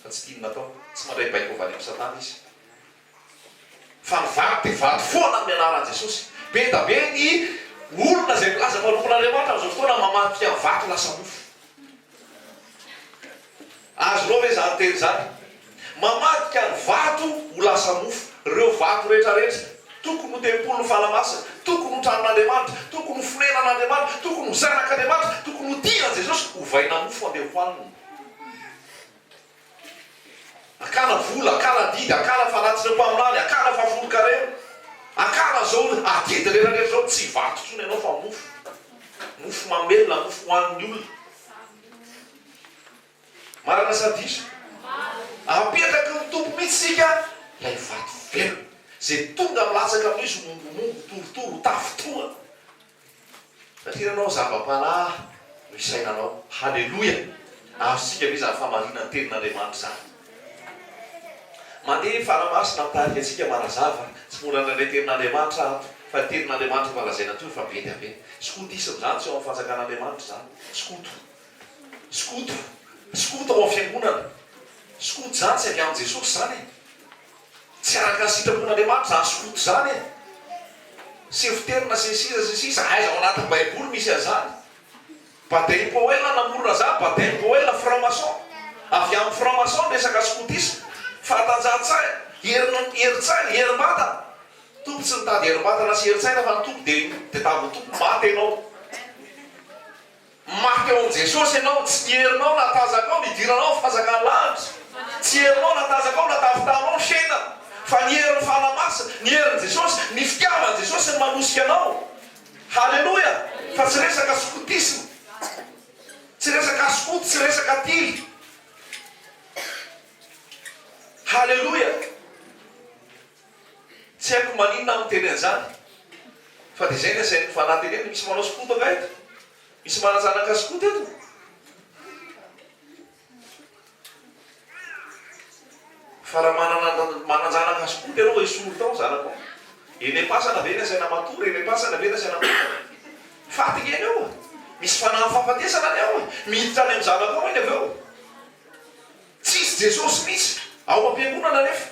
fa tsy tiany natao tsy mandray baiko avany amin'ny Satana izy fa ny vaty dia vaty foana amin'ny anaran'i Jesosy be da be ny olona zay milaza malokon'Andriamanitra amin'izao fotoana mamaty amin'ny vaty lasa mofo azonao hoe zany teny zany mamadika ny vato ho lasa mofo ireo vato rehetrarehetra tokony ho tempolo ny falamasina tokony ho tranon'Andriamanitra tokony ho fonenan'Andriamanitra tokony ho zanak'Andriamanitra tokony ho tian Jesosy ho vaina mofo andeha hoaniny akana vola akana didy akana fanatsina mpaminany akana fafolo-karena akana zao adidy rehetrarehetra zao tsy vato tsony ianao fa mofo mamelona mofo hoan'ny olona marana sadiso apetraky ny tompo mihitsy sika lay vato velona zay tonga milatsaka amin'izy mombomongo torotoro tafotoa satria anao zava-panahy no isainanao halleloia azosika ve zany famarinany tenin'Andriamanitra zany mandeha faramasina mitarika atsika manazava tsy mora nandray tenin'Andriamanitra ato fa tenin'Andriamanitra malazaina toy fa be dia be skoto isiny zany tsy eo amin'ny fanjakan'Andriamanitra zany skoto ao amin'ny fiangonana skoto zany tsy avy amin'i Jesosy zany tsy araka ny sitrapon'Andriamanitra zany skoto zany sefiterina sisa aiza ao anatin'ny baiboly misy azany baptême Poel namorona zany baptême Poel franc-maçon avy amin'ny franc-maçon resaka skotisme fahatanjahan-tsaina herin-tsaina herim-bata tompo tsy nitady herim-batana sy herin-tsaina fa ny tompo dia tavy tompo maty ianao maty eo amin'i Jesosy ianao tsy herinao natazakao midiranao fazakany lanitra tsy herinao natazakao natafitanao sena fa ny herin'ny fanamasina ny herin'i Jesosy ny fitiavan'i Jesosy ny manosika anao halleloia fa tsy resaka skotisme tsy resaka skoto tsy resaka tily halleloia tsy haiko maninona amin'ny teny an'izany fa dia zay ny asain'ny fanateneny misy manao skoto angaito misy manazanaka skoto eto fa raha mananjanaka skoto ianao esoro tao zanako eny am-pasana ve ny asaina matory eny am-pasana ve ny asaina matory fatika eny eo misy fanahy fahafatesana ny ao miditra any amin'ny zanako ao eny avy eo tsisy Jesosy misy ao am-piangonana nefa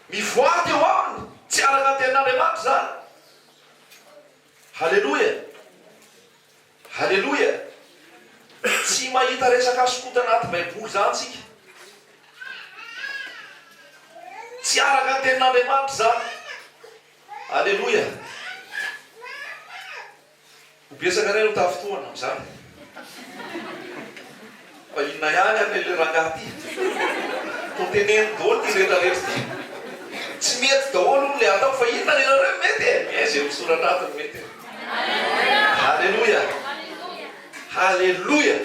mivoady eo aminy tsy araka ny tenin'Andriamanitra zany halleloia halleloia tsy mahita resaka skoto anaty baiboly zany tsika tsy araka ny tenin'Andriamanitra zany halleloia ho besaka ray no tafitoana amin'izany fa inona ihany amin'le rangahy ty toteneny daholo ty rehetrarehetra ty tsy mety daholo le atao fa inona nenareo mety zay misoratratiny mety halleloia halleloia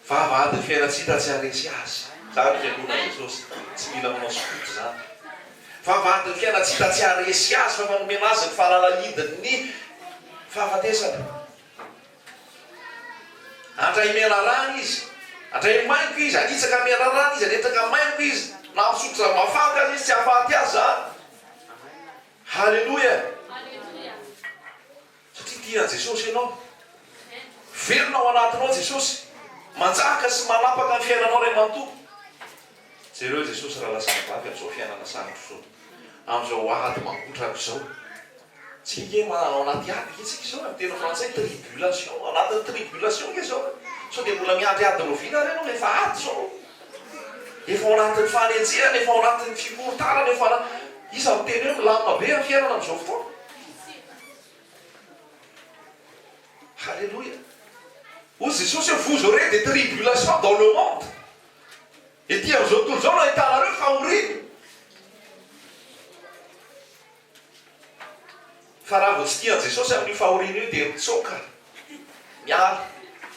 vavahady ny fiainatsika tsy haresy azy zany fiangonana Jesosy tsy mila manao skoto zany vavahady ny fiainatsika tsy haresy azy fa manomena azy ny fahalalahidiny ny fahafatesana andray mena rano izy andray mainko izy anitsaka mena rano izy anetsaka mainko izy na misotra mafaka azy izy tsy hafaty azy zany halleloia satria tiana Jesosy ianao velona ao anatinao Jesosy manjaka sy manapaka ny fiainanao ray manontolo jereo Jesosy raha lasa navavy amin'izao fiainana sarotro zao amin'izao ady mangotrako zao tsy ke manao anaty ady itsika zao amin'ny teny frantsay tribulation anatin'ny tribulation ke zao sao dia mbola miadriady rovina renao efa ady zao efa ao anatin'ny fanenjerana efa ao anatin'ny fikorotarana efa isa miteny hoe milamina be amin'ny fiainana amin'izao fotoana halleloia ozy Jesosy hoe vous aurez des tribulations dans le monde ety amin'izao tontolo zao no ahitanareo fahoriny fa raha vo tsy tian'i Jesosy amin'io fahoriny io dia mitsoka miala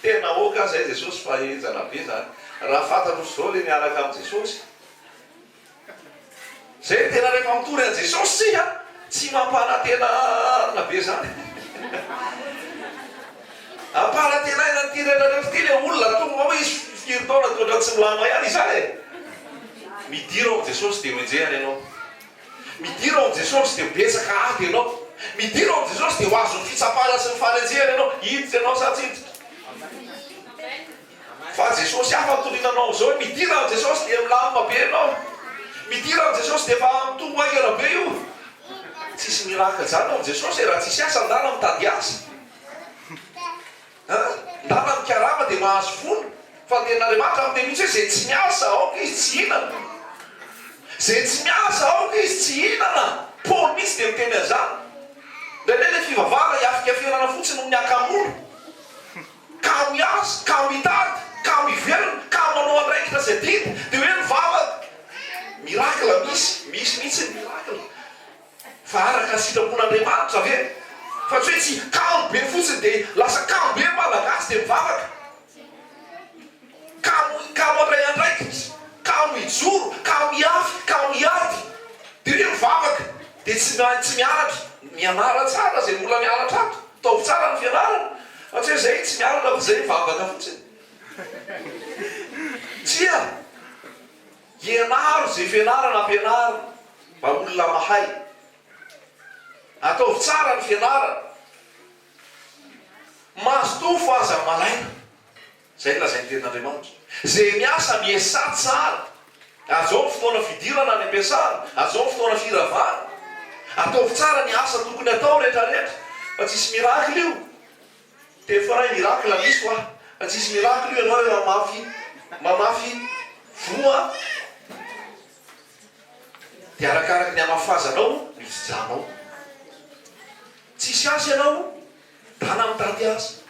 tena oka zay Jesosy fa enjana be zany raha fantatrosy zao le miaraka amin'i Jesosy zay tena rehefa mitory an' Jesosy tsika tsy mampanantena na be zany Ampalatenaina ny tirenareo ty le olona tonga hoe izy firy taona toatra tsy milama ihany izany e. Midiro ao Jesosy dia hoenjehany ianao. Midiro ao Jesosy dia betsaka ady ianao. Midiro ao Jesosy dia ho azo ny fitsapana sy ny fanenjehana ianao. Hiditra ianao sa tsy hiditra. Fa Jesosy hafa torinanao zao hoe midira ao Jesosy dia milamina be ianao. Midira ao Jesosy dia efa mitombo aingana be io. Tsisy miracle zany ao Jesosy raha tsisy asa ndana mitady asa. Ndana mikarama dia mahazo vola. Fa ten'Andriamanitra amin'ny teny mihitsy hoe izay tsy miasa aoka izy tsy hinana. Izay tsy miasa aoka izy tsy hinana. Paoly mihitsy dia miteny an'izany. Ndraindray ilay fivavahana hiafika fiainana fotsiny amin'ny akamoana. Ka miasa, ka mitady, ka mivelona, ka manao andraikitra izay tiana. Dia hoe mivavaka. Miracle misy mihitsy ny miracle. Fa araka sitrapon'Andriamanitra ve? Fa tsy hoe tsy kamo be fotsiny dia lasa kamo be malagasy dia mivavaka. Kamo andray andraikitra, kamo ijoro, kamo hiafy, kamo hiady. Dia hoe mivavaka. Dia tsy mianatra. Mianara tsara izay mbola mianatra ato. Taovy tsara ny fianarana. Fa tsy hoe izay tsy mianatra fa izay mivavaka fotsiny. Tsia! Ianaro izay fianarana ampianarana. Mba olona mahay. Ataovy tsara ny fianarana. Mazoto fa aza malaina. Izay lazainy ten'Andriamanitra. Izay miasa miesa tsara. Azao ny fotoana fidirana ny ampiasana. Azao ny fotoana firavana. Ataovy tsara ny asa tokony atao rehetrarehetra. Fa tsisy miracle io. Tefaray miracle misy fa. Fa tsisy miracle io ianao hoe mamafy voa. Dia arakaraky ny amafazanao mifijanao. Tsisy asa ianao. Dana mitady asa.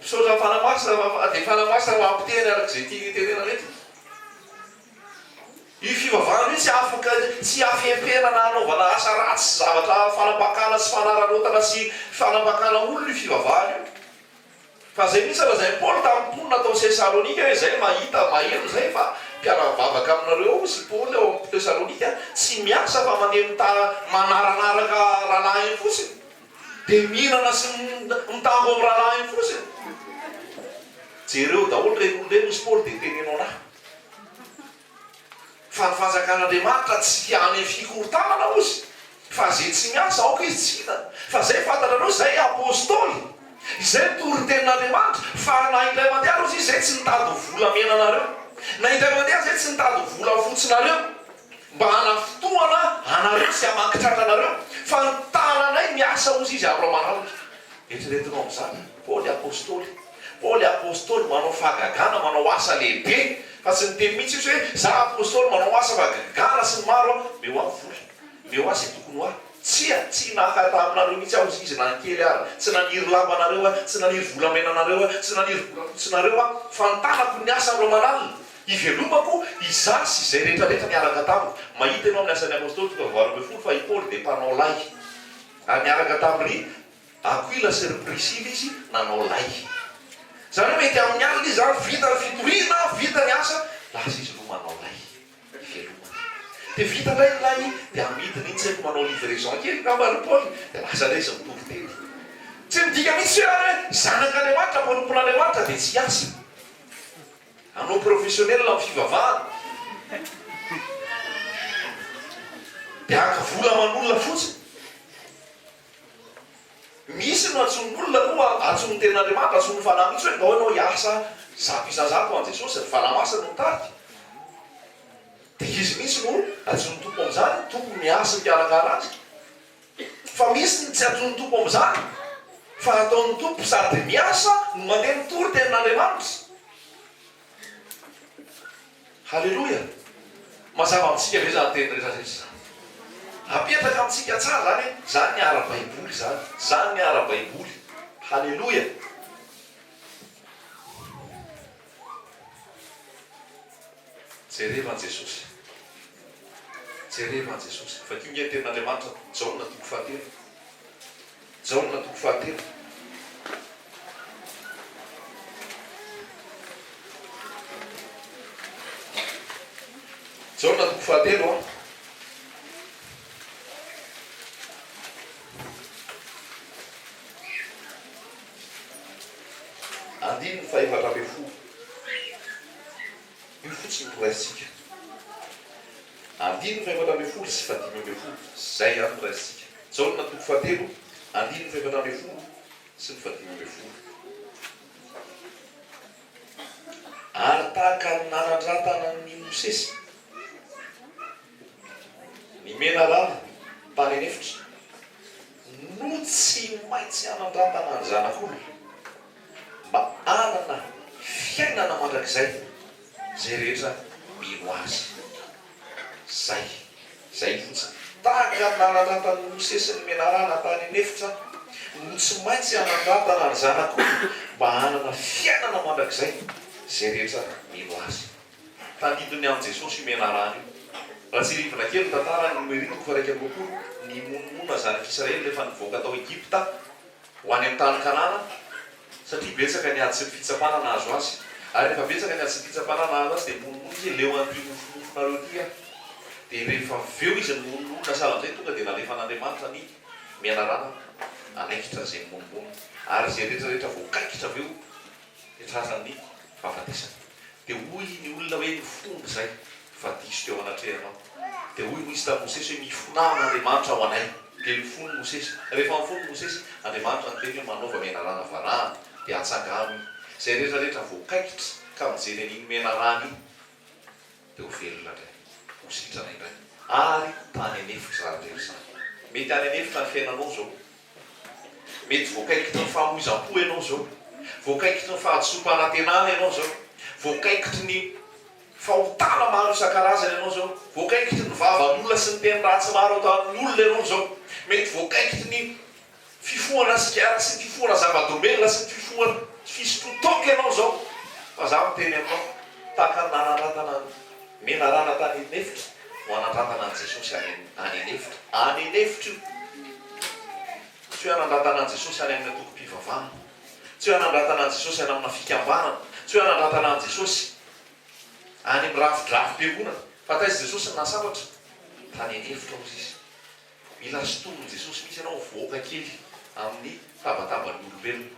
Misaotra fanamasina dia fanamasina mampiteny arak'izay tia tenena rehetra. Io fivavahana io tsy afaka tsy afempena na anaovana asa ratsy zavatra fanapakana sy fanararotana sy fanapakana olona io fivavahana io. Fa zay mihitsy lazainy Paoly tamin'ny mponina tao Tesalonika hoe zay mahita maheno zay fa mpiara-bavaka aminareo sy Paoly ao amin'ny Tesalonika tsy miasa fa mandeha manaranaraka rahalahy iny fotsiny. Dia mihinana sy mitango amin'ny rahalahy iny fotsiny. Jereo daholo reny olona misy Paoly dia tenenao nahy. Fa ny fanjakan'Andriamanitra tsy hany fikorontanana ozy. Fa zay tsy miasa aoka izy tsy hinana. Fa zay fantanareo zay apôstôly. Izay tory tenin'Andriamanitra. Fa na indray mandeha ozy izay tsy nitady volamena anareo. Na indray mandeha izay tsy nitady vola fotsinareo. Mba hanafotoana anareo sy hamankitratra anareo. Fa ny tananay miasa ozy izy avy manaraka. Eritreretinao amin'izany. Paoly apôstôly. Paoly apôstôly manao fahagagana, manao asa lehibe. Fa tsy niteny mihitsy izy hoe za apôstôly manao asa fahagagana sy ny maro meo aho vola. Meo aho izay tokony ho ahy. Tsy nakata aminareo mihitsy aho izy na ny kely ary. Tsy naniry lamba anareo aho, tsy naniry volamena anareo aho, tsy naniry vola fotsinareo aho. Fa ny tanako ny asa amin'ireo manalina. Ivelomako izaho sy izay rehetrarehetra miaraka tamiko. Mahita ianao amin'ny asan'ny apôstôly tonga vao 12 fa i Paoly dia mpanao lay. Ary miaraka tamin'ny Aquila sy ry Priscilla izy nanao lay. Zany hoe mety amin'ny alina izy zany vita ny fitoriana, vita ny asa, lasa izy no manao lay. Ivelomana. Dia vita indray ny lay, dia amidiny iny tsy haiko manao livraison kely ngamba ry Paoly, dia lasa indray izy mitovy teny. Tsy midika mihitsy hoe zanak'Andriamanitra, mpanompon'Andriamanitra dia tsy asa. Anao professionnel amin'ny fivavahana. Dia haka vola aman'olona fotsiny. Misy no atson'olona koa atsony ten'Andriamanitra, atsony fanahy mihitsy hoe ndao ianao hiasa zato isan-jato ho an' Jesosy, ny fanahy masina no mitady. Dia izy mihitsy no atsony tompo amin'izany, tompo miasa mpiarakara azy. Fa misy ny tsy atsony tompo amin'izany, fa ataon'ny tompo sady miasa no mandeha mitory tenin'Andriamanitra. Halleloja. Mazava amintsika ve zany teny rehetra rehetra. Apetraka amintsika tsara zany hoe zany ny ara-baiboly zany. Zany ny ara-baiboly. Halleloja. Jereva Jesosy. Jereva Jesosy. Fa io nge tenin'Andriamanitra Jaona 3:7. Jaona 3:7. Jaona 3:7 a. fotsy miraisitsika. Andiny 400 sy 500 zay any miraisitsika. Zao no natoko fahatelo, andiny 500 sy 500. Ary tahaka ny nanandratana ny Mosesy ny mena rano tany anefitra, no tsy maintsy anandratana ny zanak'olona mba anana fiainana mandrakizay zay rehetra mino azy. Zay fotsiny. Tahaka ny nanandratana ny Mosesy ny mena rano tany anefitra, no tsy maintsy anandratana ny zanak'olona mba anana fiainana mandrakizay zay rehetra mino azy. Tandidony amin'ny Jesosy mena rano io. Raha tsy rivona kely tantara ny numeriko fa raika ambopolo ny monimona zanak'Israely rehefa nivoaka tao Egypta ho any amin'ny tany Kanana, satria betsaka ny ady sy ny fitsapana nahazo azy. Ary rehefa betsaka ny ady sy ny fitsapana nahazo azy dia monimona izy leo an'ity nofinareo ity. Dia rehefa veo izy ny monimona sahala amin'izay tonga dia nalefa n'Andriamanitra ny mena rano anaikitra zay monimona. Ary zay rehetrarehetra voakaikitra aveo dia trazan'ny fahafatesana. Dia hoy ny olona hoe ny fomba zay fa diso teo anatrehanao. Dia hoy misy tamin'i Mosesy hoe mifonao n'Andriamanitra ao anay. Dia mifono Mosesy. Rehefa mifono Mosesy, Andriamanitra niteny hoe manaova mena rano varahana dia atsanga aminy. Zay rehetrarehetra voakaikitra ka mijery an'iny mena rano iny dia ho velona indray, ho sitrana indray. Ary tany anefitra zareo zany. Mety any anefitra ny fiainanao zao. Mety voakaikitra ny famoizam-po ianao zao. Voakaikitra ny fahadisom-panantenana ianao zao. Voakaikitra ny fahotana maro isan-karazany ianao zao. Voakaikitra ny vavan'olona sy ny teny ratsy maro ataon'olona ianao zao. Mety voakaikitra ny fifohana sigara sy ny fifohana zava-domelina sy ny fifohana fisotrotoka ianao zao. Fa za miteny aminao, tahaka ny nanandratana mena rano tany anefitra ho anandratana an' Jesosy any anefitra. Any anefitra io. Tsy hoe anandratana an' Jesosy any amin'ny atoko-pivavahana. Tsy hoe anandratana an' Jesosy any amina fikambanana. Tsy hoe anandratana an' Jesosy any amin'ny rafidrafi-piangonana. Fa taizy Jesosy ny nasambatra tany anefitra ozy izy. Mila sotomony Jesosy misy ianao voaka kely amin'ny tabatabany olombelona.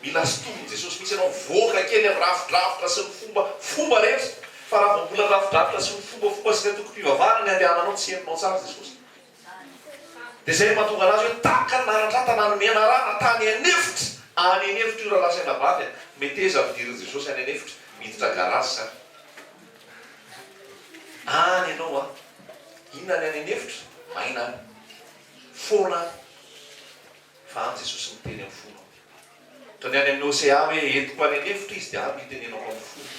Mila sotomony Jesosy misy ianao voaka kely amin'ny rafidrafitra sy ny fomba rehetra. Fa raha mbola rafidrafitra sy ny fomba sy ny atoko-pivavahana ny andehananao tsy henonao tsara Jesosy. Dia zay mahatonga anazy hoe tahaka ny nanandratana ny mena rano tany anefitra. Any anefitra io raha lasaina vavy meteza ampidirin'i Jesosy any anefitra miditra garazy zany. Any ianao inona ny any anefitra? Maina any. Foana any. Fa any Jesosy miteny amin'ny fona. Toa ny any amin'ny océan hoe entiko any anefitra izy dia aby itenenako amin'ny fona.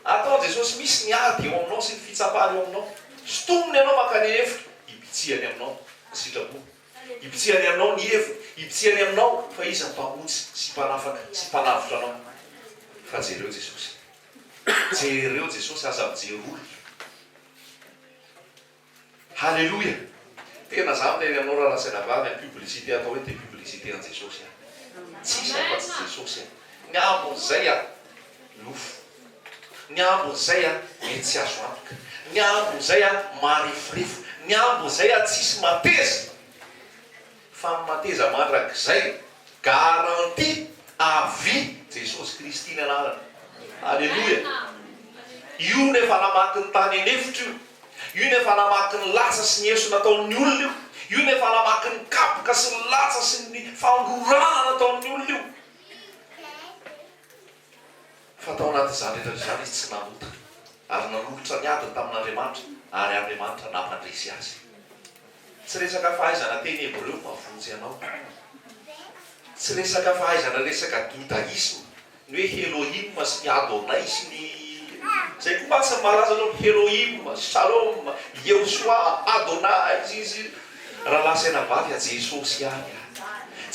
Atao Jesosy misy ny ady eo aminao sy ny fitsapany eo aminao. Sotomony ianao makany anefitra, ibitsihany aminao ny sitrapony. Ibitsihany aminao ny heviny, ibitsihany aminao fa izy mpamotsy sy mpanavitra anao. Fa jereo Jesosy. Jereo Jesosy aza mijery olona. Halleluja. Tena za miteny aminao raha lasaina vavy ny publicité atao hoe te publicité an' Jesosy. Tsisy afa-tsy Jesosy. Ny ambon'izay lofo. Ny ambon'izay mety tsy azo antoka. Ny ambon'izay marifrifo. Ny ambon'izay tsisy mateza. Fa ny mateza mandrakizay garanti avi Jesosy Kristy ny anarany. Halleluja. Io nefa namaky ny tany anefitra io. Io nefa namaky ny latsa sy ny heso nataon'ny olona io. Io nefa namaky ny kapoka sy ny latsa sy ny fangorana nataon'ny olona io. Fa tao anatin'izany rehetra izany izy tsy namota. Ary nanolotra ny adiny tamin'Andriamanitra. Ary Andriamanitra nampandresy azy. Tsy resaka fahaizana teny Hebreo mavonjy ianao. Tsy resaka fahaizana resaka judaisme. Ny hoe Elohim sy ny Adonai sy ny zay koa masy malaza anao Elohim, Shalom, Yehoshua, Adonai izy. Raha lasaina vavy Jesosy ihany.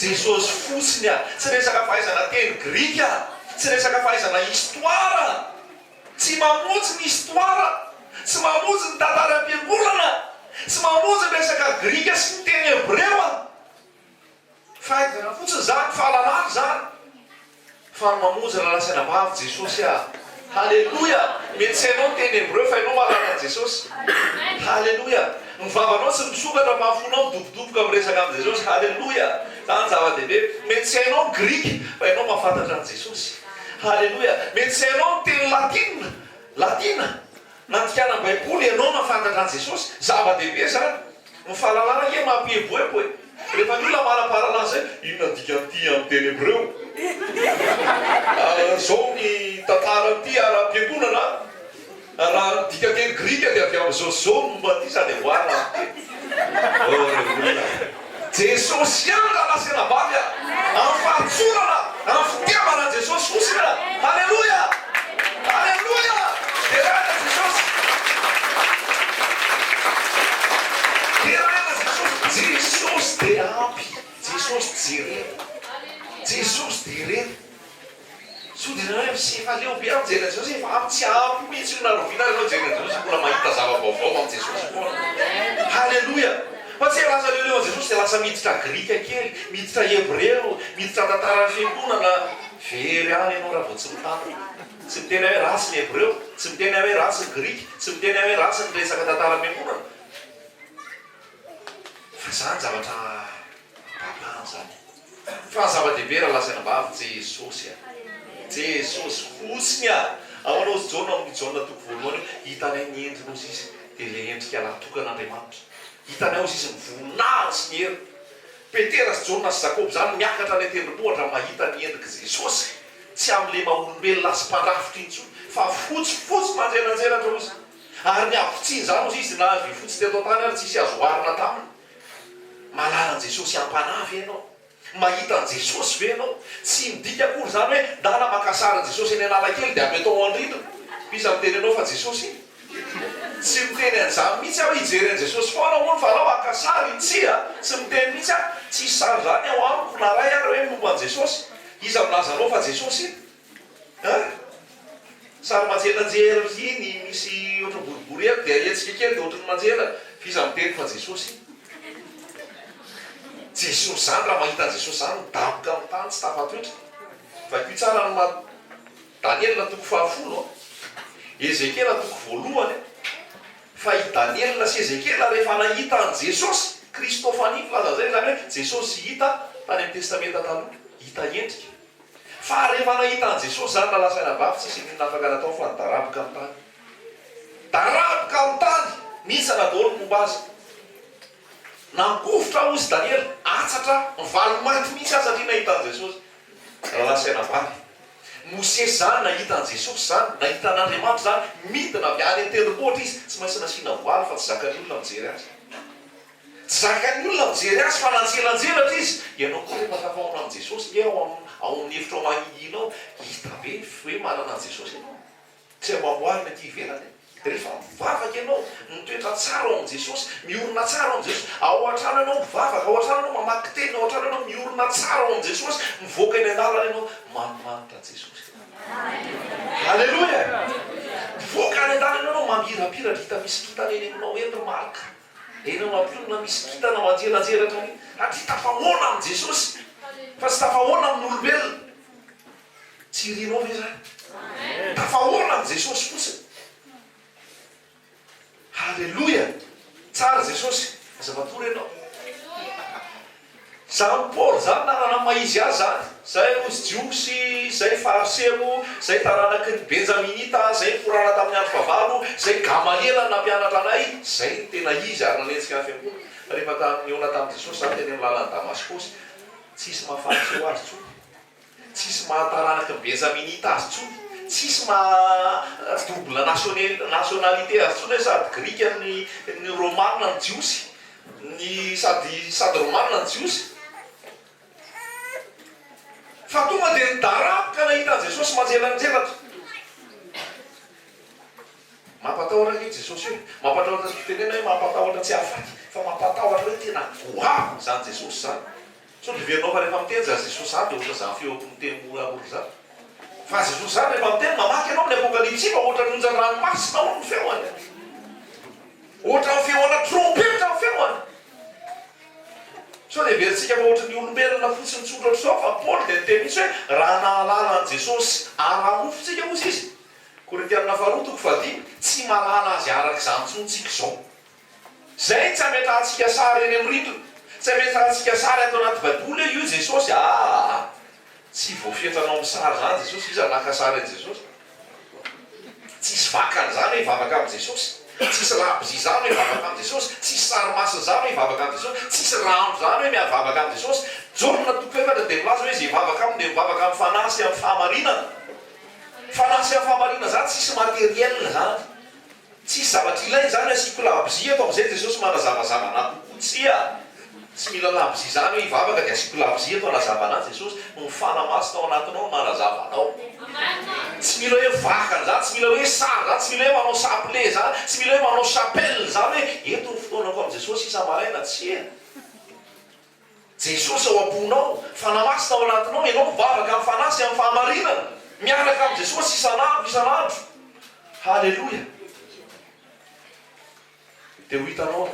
Jesosy fotsiny. Tsy resaka fahaizana teny Grika. Tsy resaka fahaizana histoara. Tsy mamonjy ny histoara. Tsy mamonjy ny tantara am-piangonana. Tsy mamonjy ny resaka Grika sy ny teny Hebreo. Fahaizana fotsiny zany, fahalalana zany. Fa mamonjy raha lasaina vavy Jesosy. Halleluja. Mety tsy hainao teny Hebreo fa hainao mahalala Jesosy. Halleluja. Ny vavanao tsy misokatra mahafonao midobodoboka amin'ny resaka amin'ny Jesosy. Halleluja. Zany zava-dehibe. Mety tsy hainao Grika fa hainao mahafantatra an' Jesosy. Halleluja. Mety tsy hainao teny Latina latina nantikana baiboly ianao mafantatra an' jesosy zava-dehibe zany ny fahalalana ke mampieboebo e rehefa ny olona manaparana zay inona dika ty amin'ny teny hebreo zao ny tantara ty ara-piangonana raha dika teny grika dia avy amin'izao zao momba ty sady voarina olona jesosy ihany raha lasena bavy a amin'ny fahatsorana amin'ny fitiavana an' jesosy fosina halleloia halleloia terana jesosy terana jesosy jesosy de ampy jesosy jerena jesosy de rena so de zany hoe sy efa leo be amin'ny jerena jesosy efa ampy tsy ampy mihitsy io narovina anao jerena jesosy mbola mahita zava-baovao amin'ny jesosy foana halleloia fa tsy lasa leoleo an' jesosy de lasa miditra grika kely miditra hebreo miditra tantarany fiangonana very any ianao raha vao tsy mitantana tsy miteny hoe rasy ny hebreo tsy miteny hoe rasy ny grika tsy miteny hoe rasy ny resaka tantara-piangonana fa zany zavatra babany zany fa zava-dehibe raha lasaina mbavy jesosy a jesosy fotsiny a ao anao sy jaona amin'ny jaona toko voalohany hitanay ny endrina ozy izy de le endrika latokan'Andriamanitra hitanay ozy izy mivoninahitsy ny hery petera sy jaona sy jakoby zany miakatra ny tendrombohitra mahita ny endrika jesosy tsy am'le maha-olombelona sy mpandrafitra intsony fa fotsifotsy manjelanjelatra ozy ary ny avotsiny zany ozy izy na vy fotsy teto an-tany ary tsisy azo oarina taminy malala an' jesosy ampanavy ianao mahita an' jesosy ve ianao tsy midika akory zany hoe dala makasara an' jesosy eny analakely de ametao andrindrina misy miteny anao fa jesosy tsy miteny an'izany mihitsy aho hijery an' jesosy foana hono fa anao akasary tsia tsy miteny mihitsy a tsisy sary zany ao amiko na ray ary hoe momba an' jesosy iza milaza anao fa jesosy sary manjelanjela iny misy ohatry boribory elo de etsika kely de ohatrany manjela fiza miteny fa jesosy jesosy zany raha mahita an' jesosy zany midaboka amin'ny tany tsy tafatoetra vakio tsara ny Daniela toko fahafolo Ezekela toko voalohany fa i Daniela sy Ezekela rehefa nahita an' jesosy kristofania filaza zay zany hoe jesosy hita tany amin'ny testamenta taloha hita endrika fa rehefa nahita an' jesosy zany nalasaina vavy tsisy minona afaka natao fa daraboka amin'ny tany daraboka amin'ny tany mihitsy nadaolo momba azy nankofotra ozy Daniela atsatra valomaty mihitsy aza ty nahita an' jesosy raha lasaina vavy Mosesy zany nahita an' jesosy zany nahita an'Andriamanitra zany midina avy any an-tendrombohitra izy tsy maintsy nasiana voaly fa tsy zakan'ny olona mijery azy tsy zakan'ny olona mijery azy fa nanjelanjelatra izy ianao koa rehefa tafahoana an' jesosy e ao amin'ny hevitra ao mahihinao hita be hoe manana an' jesosy ianao tsy mamoarina aty ivelany rehefa mivavaka ianao mitoetra tsara ao am' jesosy miorina tsara ao am' jesosy ao an-trano ianao mivavaka ao an-trano ianao mamaky teny ao an-trano ianao miorina tsara ao am' jesosy mivoaka eny an-dalana ianao manimanitra jesosy halleloia mivoaka any an-dalana ianao mamirapiratra hita misy kitana eny aminao endry malika eny amapionona misy kitana manjelanjelatra ny satria tafahoana am' jesosy fa tsy tafahoana amin'olombelona tsy rinao ve zany tafahoana am' jesosy fotsiny halleloia tsara jesosy zavatory ianao Jean Paul zany narana maizy azy zany zay ozy jiosy zay fariseo zay taranaky ny benjaminita zay korana tamin'ny andro favalo zay gamaliela nampianatra anay zay ny tena izy ary nanentsika ny fiangonana rehefa tamiona tamin'i jesosy zany teny amin'ny lalany damaskosy tsisy mahafariseo azy tsony tsisy mahataranaky ny benjaminita azy tsony tsisy double nationalité azy tsony hoe sady grika ny romanina ny jiosy ny sady romanina ny jiosy fa tonga de nidaraboka nahita an' jesosy manjelanjelatra mampatahotra iny jesosy io mampatahotra tenena hoe mampatahotra tsy afaty fa mampatahotra hoe tena goavo zany jesosy zany so de verinao fa rehefa miteny zany jesosy zany de ohatra zany feoko miteny moramory zany fa jesosy zany rehefa miteny mamaky anao amin'ny apokalipsy fa ohatra nonjan-ranomasina ao ny feoany ohatra ny feoana trompetra ny feoany so de veritsika fa ohatra ny olombelona fotsiny tsotra sao fa Paul de niteny mihitsy hoe raha nahalala an' jesosy ara-mofotsika mozy izy Korintianina faharoa toko fahadimy tsy malala azy araka izany tsontsika zao zay tsy ametrahantsika sary eny amin'ny rindrina tsy ametrahantsika sary atao anaty baiboly io jesosy tsy voafetranao amin'ny sary zany jesosy izy naka sary an' jesosy tsisy vakany zany hoe vavaka amin' jesosy, tsisy labozy zany hoe vavaka amin' jesosy, tsisy sarymasiny zany hoe vavaka amin' jesosy, tsisy rano zany hoe miavavaka amin' jesosy. Jaona toko efatra dia milaza hoe zay vavaka aminy dia mivavaka amin'ny fanasy amin'ny fahamarinana. Fanasy amin'ny fahamarinana zany tsisy materiel zany, tsisy zavatra ilay zany asiko labozy atao am'izay jesosy manazavazava anaty kokontsia. Tsy mila labozy zany hoe hivavaka dia asiko labozy atao anazava anazy jesosy, mifanamasy tao anatinao manazava anao. Tsy mila hoe vakany zany, tsy mila hoe sary zany, tsy mila hoe manao sapile zany, tsy mila hoe manao chapelle zany hoe eto ny fotoanako amin' jesosy isa-maraina tsy ena. Jesosy ao am-ponao, fanamasy tao anatinao, ianao mivavaka amin'ny fanasy amin'ny fahamarinana, miaraka amin' jesosy isanandro. Halleloia. Dia ho hitanao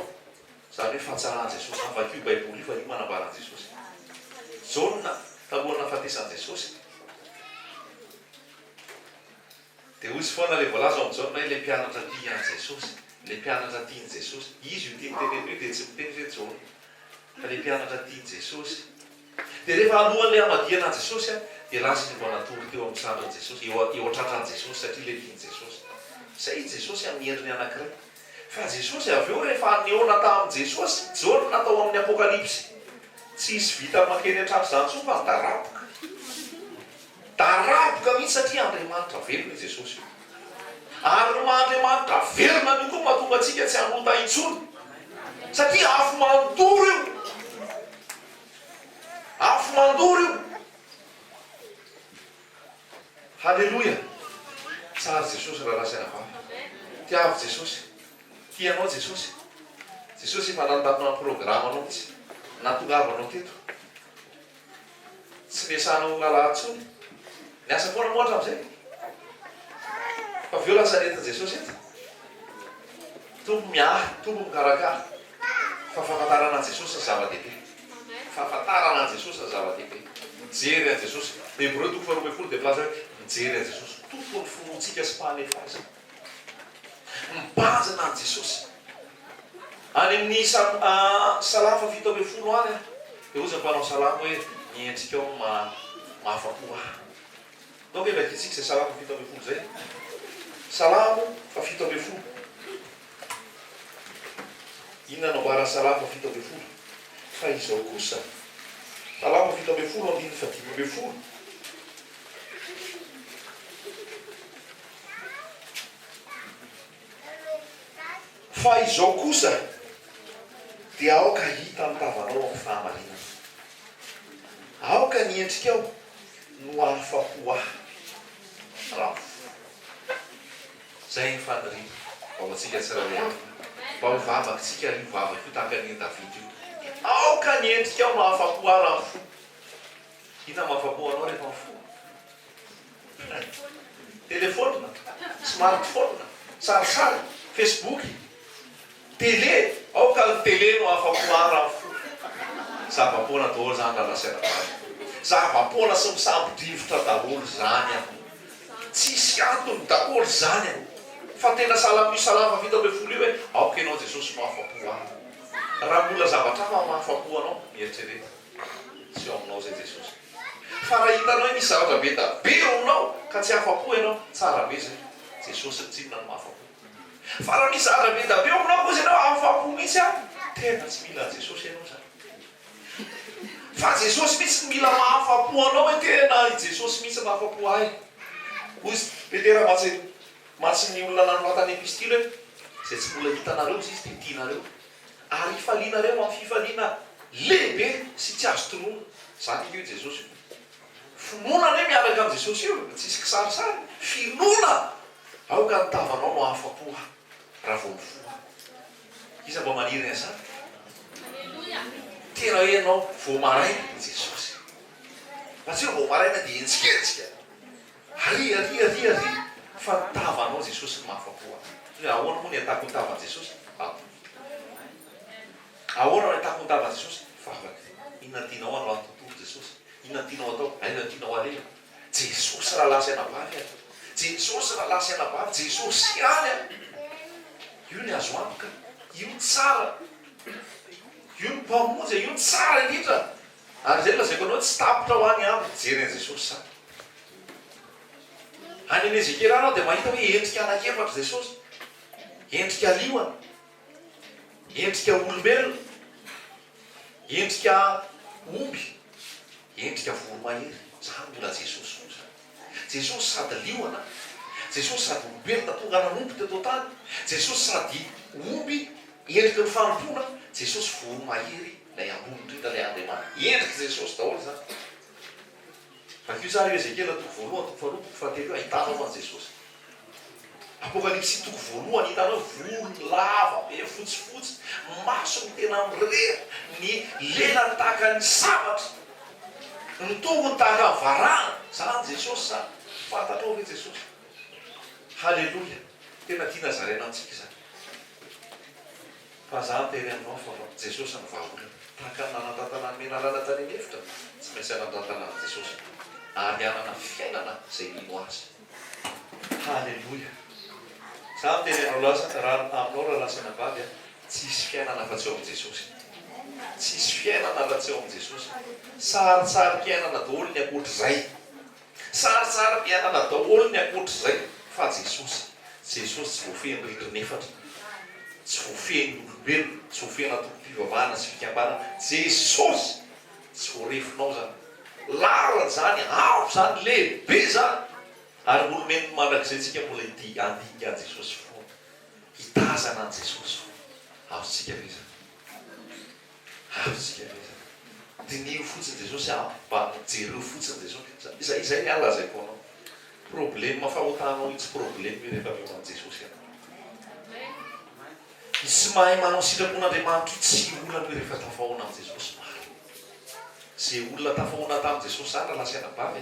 zany hoe fahatsarany jesosy, avakio baiboly fa io manambaran' jesosy. Jaona talohana nahafatesan' jesosy. Dia hozy foana le voalaza amin'izao hoe ilay mpianatra tian' jesosy, ilay mpianatra tian' jesosy, izy io teniteneny io dia tsy miteny hoe Jaona, fa ilay mpianatra tian' jesosy. Dia rehefa alohan'ilay hamadiana an' jesosy dia lasa ny mba natory teo amin'ny sandran' jesosy, eo an-trantran' jesosy satria ilay tian' jesosy. Zay jesosy amin'ny endriny anankiray. Fa jesosy avy eo rehefa anehoana tamin'i jesosy, Jaona natao amin'ny apokalipsy. Tsisy vita makeny an-trano zany tsoa fa daraboka. Daraboka mihitsy satria Andriamanitra velona i jesosy io. Ary Andriamanitra velona io koa mahatonga antsika tsy hanota intsony. Satria afo mandoro io. Afo mandoro io. Halleloia. Tsara jesosy raha rasaina vavy. Tiavo jesosy. Tianao jesosy. Jesosy efa nandaminao programanao mihitsy. Natongavanao teto. Tsy mesanao lalatsony. Niasa foana moatra amin'izay. Fa avy eo lasa retin' jesosy eto. Tombo miahy, tombo mikarakara. Fahafantarana an' jesosy ny zava-dehibe. Fahafantarana an' jesosy ny zava-dehibe. Mijery an' jesosy. Hebreo 12:12 dia milaza hoe mijery an' jesosy. Tompo ny finoantsika sy fahalefazana. Mibazana an' jesosy. Any amin'ny salamo 7:10 any dia ozy mpanao salamo hoe miendrika ao mahafapo ahy. Donc hoe vakitsika izay salamo 7:10 zay. Salamo 7:10. Inona no ambara salamo 7:10? Fa izao kosa. Salamo 7:10 andiny fa 10:10. Fa izao kosa dia aoka hita amin'ny tavanao amin'ny fahamarinana. Aoka ny endrikao no ahafapo ahy. Rafo. Zay ny faniriana. Mba antsika tsirairay. Mba ho vavakantsika io vavaka io tahaka ny Davidy io. Aoka ny endrikao no ahafapo ahy rafo. Hita mahafapo anao rehefa mifo. Telefônina, smartphone, sarisary, Facebook, télé, aoka ny télé no ahafapo ahy rafo. Zava-poana daholo zany lalasaina vavy. Zava-poana sy misambodrivotra daholo zany aho. Tsisy antony daholo zany aho. Fa tena salamo 7:10 io hoe aoka ianao jesosy mahafapo ahy. Raha mbola zavatra fa mahafapo anao mieritrereto. Tsy eo aminao zay jesosy. Fa raha hitanao hoe misy zavatra be da be eo aminao ka tsy afapo ianao, tsara be zay. Jesosy ny tsinona no mahafapo. Fa raha misy zavatra be da be eo aminao koa izy ianao afapo mihitsy aho, tena tsy mila jesosy ianao zany. Fa jesosy mihitsy mila mahafapo anao hoe tena jesosy mihitsy mahafapo ahy. Ozy Petera matsy ny olona nanovatany epistily hoe zay tsy mbola hitanareo izy dia tianareo. Ary ifalianareo amin'ny fifaliana lehibe sy tsy azo tonoana. Zany io jesosy io. Finoana hoe miaraka amin'ny jesosy io, tsisy kisarisary. Finoana! Aoka ny tavanao no ahafapo ahy. Raha vao mifoha. Iza mba maniry an'izany? Tena hoe ianao vao maraina jesosy. Matsiro vao maraina dia entsiketsika. Ary fa ny tavanao jesosy no mahafapo ahy. Ahoana moa ny atako ny tavan'i jesosy? Ahoana ny atako ny tavan'i jesosy? Vavaka. Inona tianao andro anotontolo jesosy? Inona tianao atao? Inona tianao alela? Jesosy raha lasaina vavy. Jesosy raha lasaina vavy. Jesosy ihany. Io ny azo antoka. Io tsara. Io ny mpamonjy. Io tsara indrindra. Ary zay lazaiko anao tsy tapitra ho any aminy. Jery an' jesosy zany. any an'Ezekela anao dia mahita hoe endrika anankiefatra Jesosy, endrika lioana, endrika olombelona, endrika omby, endrika voromahery. Zany mbola Jesosy koa zany. Jesosy sady lioana, Jesosy sady olombelona tonga nanomby teto tany, Jesosy sady omby endrika ny fanompona, Jesosy voromahery ilay ambony indrindra ilay Andriamanitra. Endrika Jesosy daholo zany. Vakio tsara io Ezekela toko voalohany, toko faharoa, toko fahatelo ahitanao fa Jesosy. Apokalipsy toko voalohany hitanao volo lava be fotsifotsy, masony tena mirehitra, ny lelany tahaka ny sabatra, ny tongony tahaka ny varahana. Zany Jesosy zany. Fantatrao ve Jesosy? Halleloja. Tena tiana zaraina antsika zany. Fa zany teny aminao fa Jesosy ny vahaolana. Tahaka ny nanatantana ny menarana tany anefitra, tsy maintsy anatantana ny Jesosy. Ary anana fiainana izay mino azy. Halleloja. Zany teny aminao lasa raha aminao raha lasa navavy, tsisy fiainana fa tsy eo amin'ny Jesosy. Tsisy fiainana raha tsy eo amin'ny Jesosy. Saritsary-piainana daholo ny akoatr'izay. Saritsary-piainana daholo ny akoatr'izay. Fa Jesosy, Jesosy tsy voafehiny ritrinefatra, tsy voafehiny olombelona, tsy voafehina tokom-pivavahana sy fikambanana. Jesosy tsy voarefinao zany. Lara zany, avo zany, lehibe zany. Ary olomeny mandrakizay tsika mbola andinika an Jesosy foana. Hitazana an Jesosy foana. Azotsika ve zany? Azotsika ve zany? Dinio fotsiny Jesosy mba jereo fotsiny Jesosy. Izay ny alazaiko anao. Problème fahotanao tsy problème rehefa meo an Jesosy ianao. Tsy mahay manao sitrapon'Andriamanitra tsy olana rehefa tafahona an Jesosy. Zay olona tafahona tamin'i Jesosy zany raha lasa anabavy,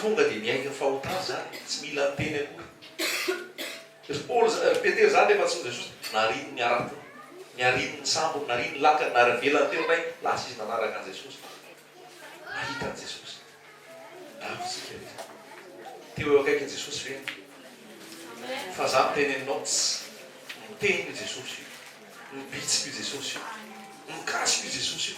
tonga dia miaika ny fahotana zany, tsy mila ny teny akory. Petera zany rehefa tsy Jesosy, narino ny aratiny, niarino ny sambony, narino ny lakany, naravelany teo ray, lasa izy nanaraka an Jesosy. Mahita an Jesosy. Afotsika rehetra. Teo eo akaiky Jesosy veny. Fa za miteny aminao tsy miteny io Jesosy io, mibitsika io Jesosy io, mikasika io Jesosy io,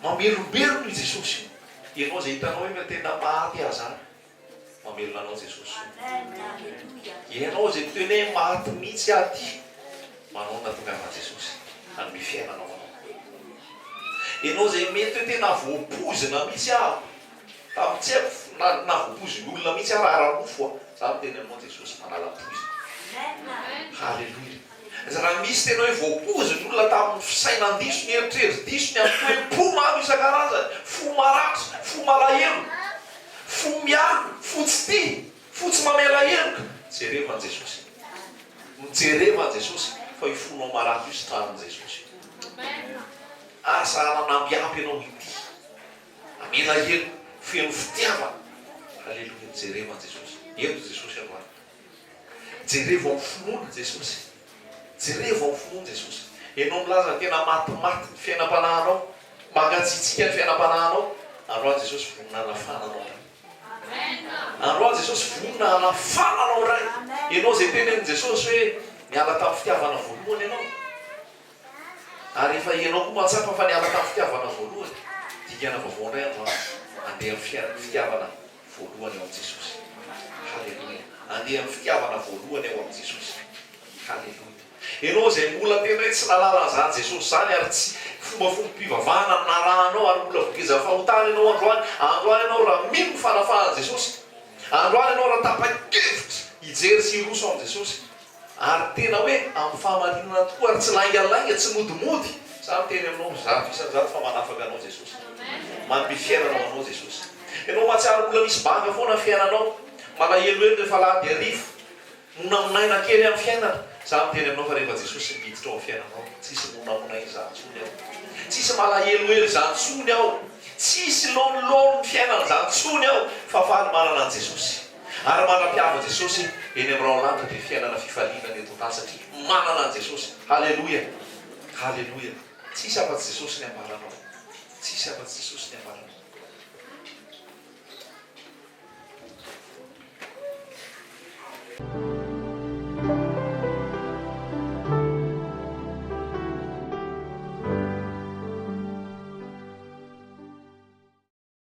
mamelombelona io Jesosy io. Ianao zay hitanao hoe tena maty azany, mamelona anao Jesosy io. Ianao zay tena maty mihitsy aty, manao natongava Jesosy, anome fiainanao anao. Ianao zay mety hoe tena voapozina mihitsy aho, tamin'ny tsy haiko na voapoziny olona mihitsy ara-mofo, za miteny aminao Jesosy manala-pozina. Halleluja. Raha misy tena hoe voapoziny olona tamin'ny fisainandiso, ny eritreri-diso, ny amin'ny toe-po maro isan-karazany, fo maratra, fo malahelo, fo miaro, fo tsy tia, fo tsy mamela heloka. Jereva an Jesosy. Mijereva an Jesosy fa io fonao marato io sitranan Jesosy. Asa nanambiampy ianao ity. Amela helo, feno fitiavana. Halleluja, jereva an Jesosy. Eto Jesosy androany. Jereva amin'ny finoana Jesosy. Jereva amin'ny finoana Jesosy. Ianao milaza tena matimaty ny fiainam-panahinao, mangatsitsika ny fiainam-panahinao, androany Jesosy vonona hanafananao ray. Androany Jesosy vonona hanafananao ray. Ianao zay tenenin Jesosy hoe niala tamin'ny fitiavana voalohany ianao. Ary efa ianao koa mahatsapa fa niala tamin'ny fitiavana voalohany, dikana vaovao indray androany, andeha amin'ny fitiavana voalohany eo amin'ny Jesosy. Halleluja. Andeha amin'ny fitiavana voalohany eo amin'ny Jesosy. Halleluja. Ianao zay mbola tena hoe tsy nalala an'izany Jesosy zany ary tsy fomba-pivavahana narahanao ary mbola vogeza fahotana ianao androany. Androany ianao raha mino ny fanafahan'i Jesosy. Androany ianao raha tapa-kevitra hijery sy hiroso amin'i Jesosy. Ary tena hoe amin'ny fahamarinana tokoa ary tsy laingalainga, tsy modimody. Za miteny aminao zato isan-jato fa manafaka anao Jesosy. Manome fiainanao anao Jesosy. Ianao mahatsiaro mbola misy banga foana ny fiainanao. Malahelohelo rehefa lady arivo. Monamonaina kely amin'ny fiainana. Za miteny aminao fa rehefa Jesosy miditra ao amin'ny fiainanao, tsisy monamonaina izany tsony ao. Tsisy malahelohelo izany tsony ao. Tsisy lônilôno ny fiainana izany tsony ao. Fa faly manana an Jesosy. Ary manam-piava Jesosy eny amin'irao lanitra dia fiainana fifaliana ny eto tany satria manana an Jesosy. Halleluja. Halleluja. Tsisy afa-tsy Jesosy ny ambaranao. Tsisy afa-tsy Jesosy ny ambaranao. Thank you.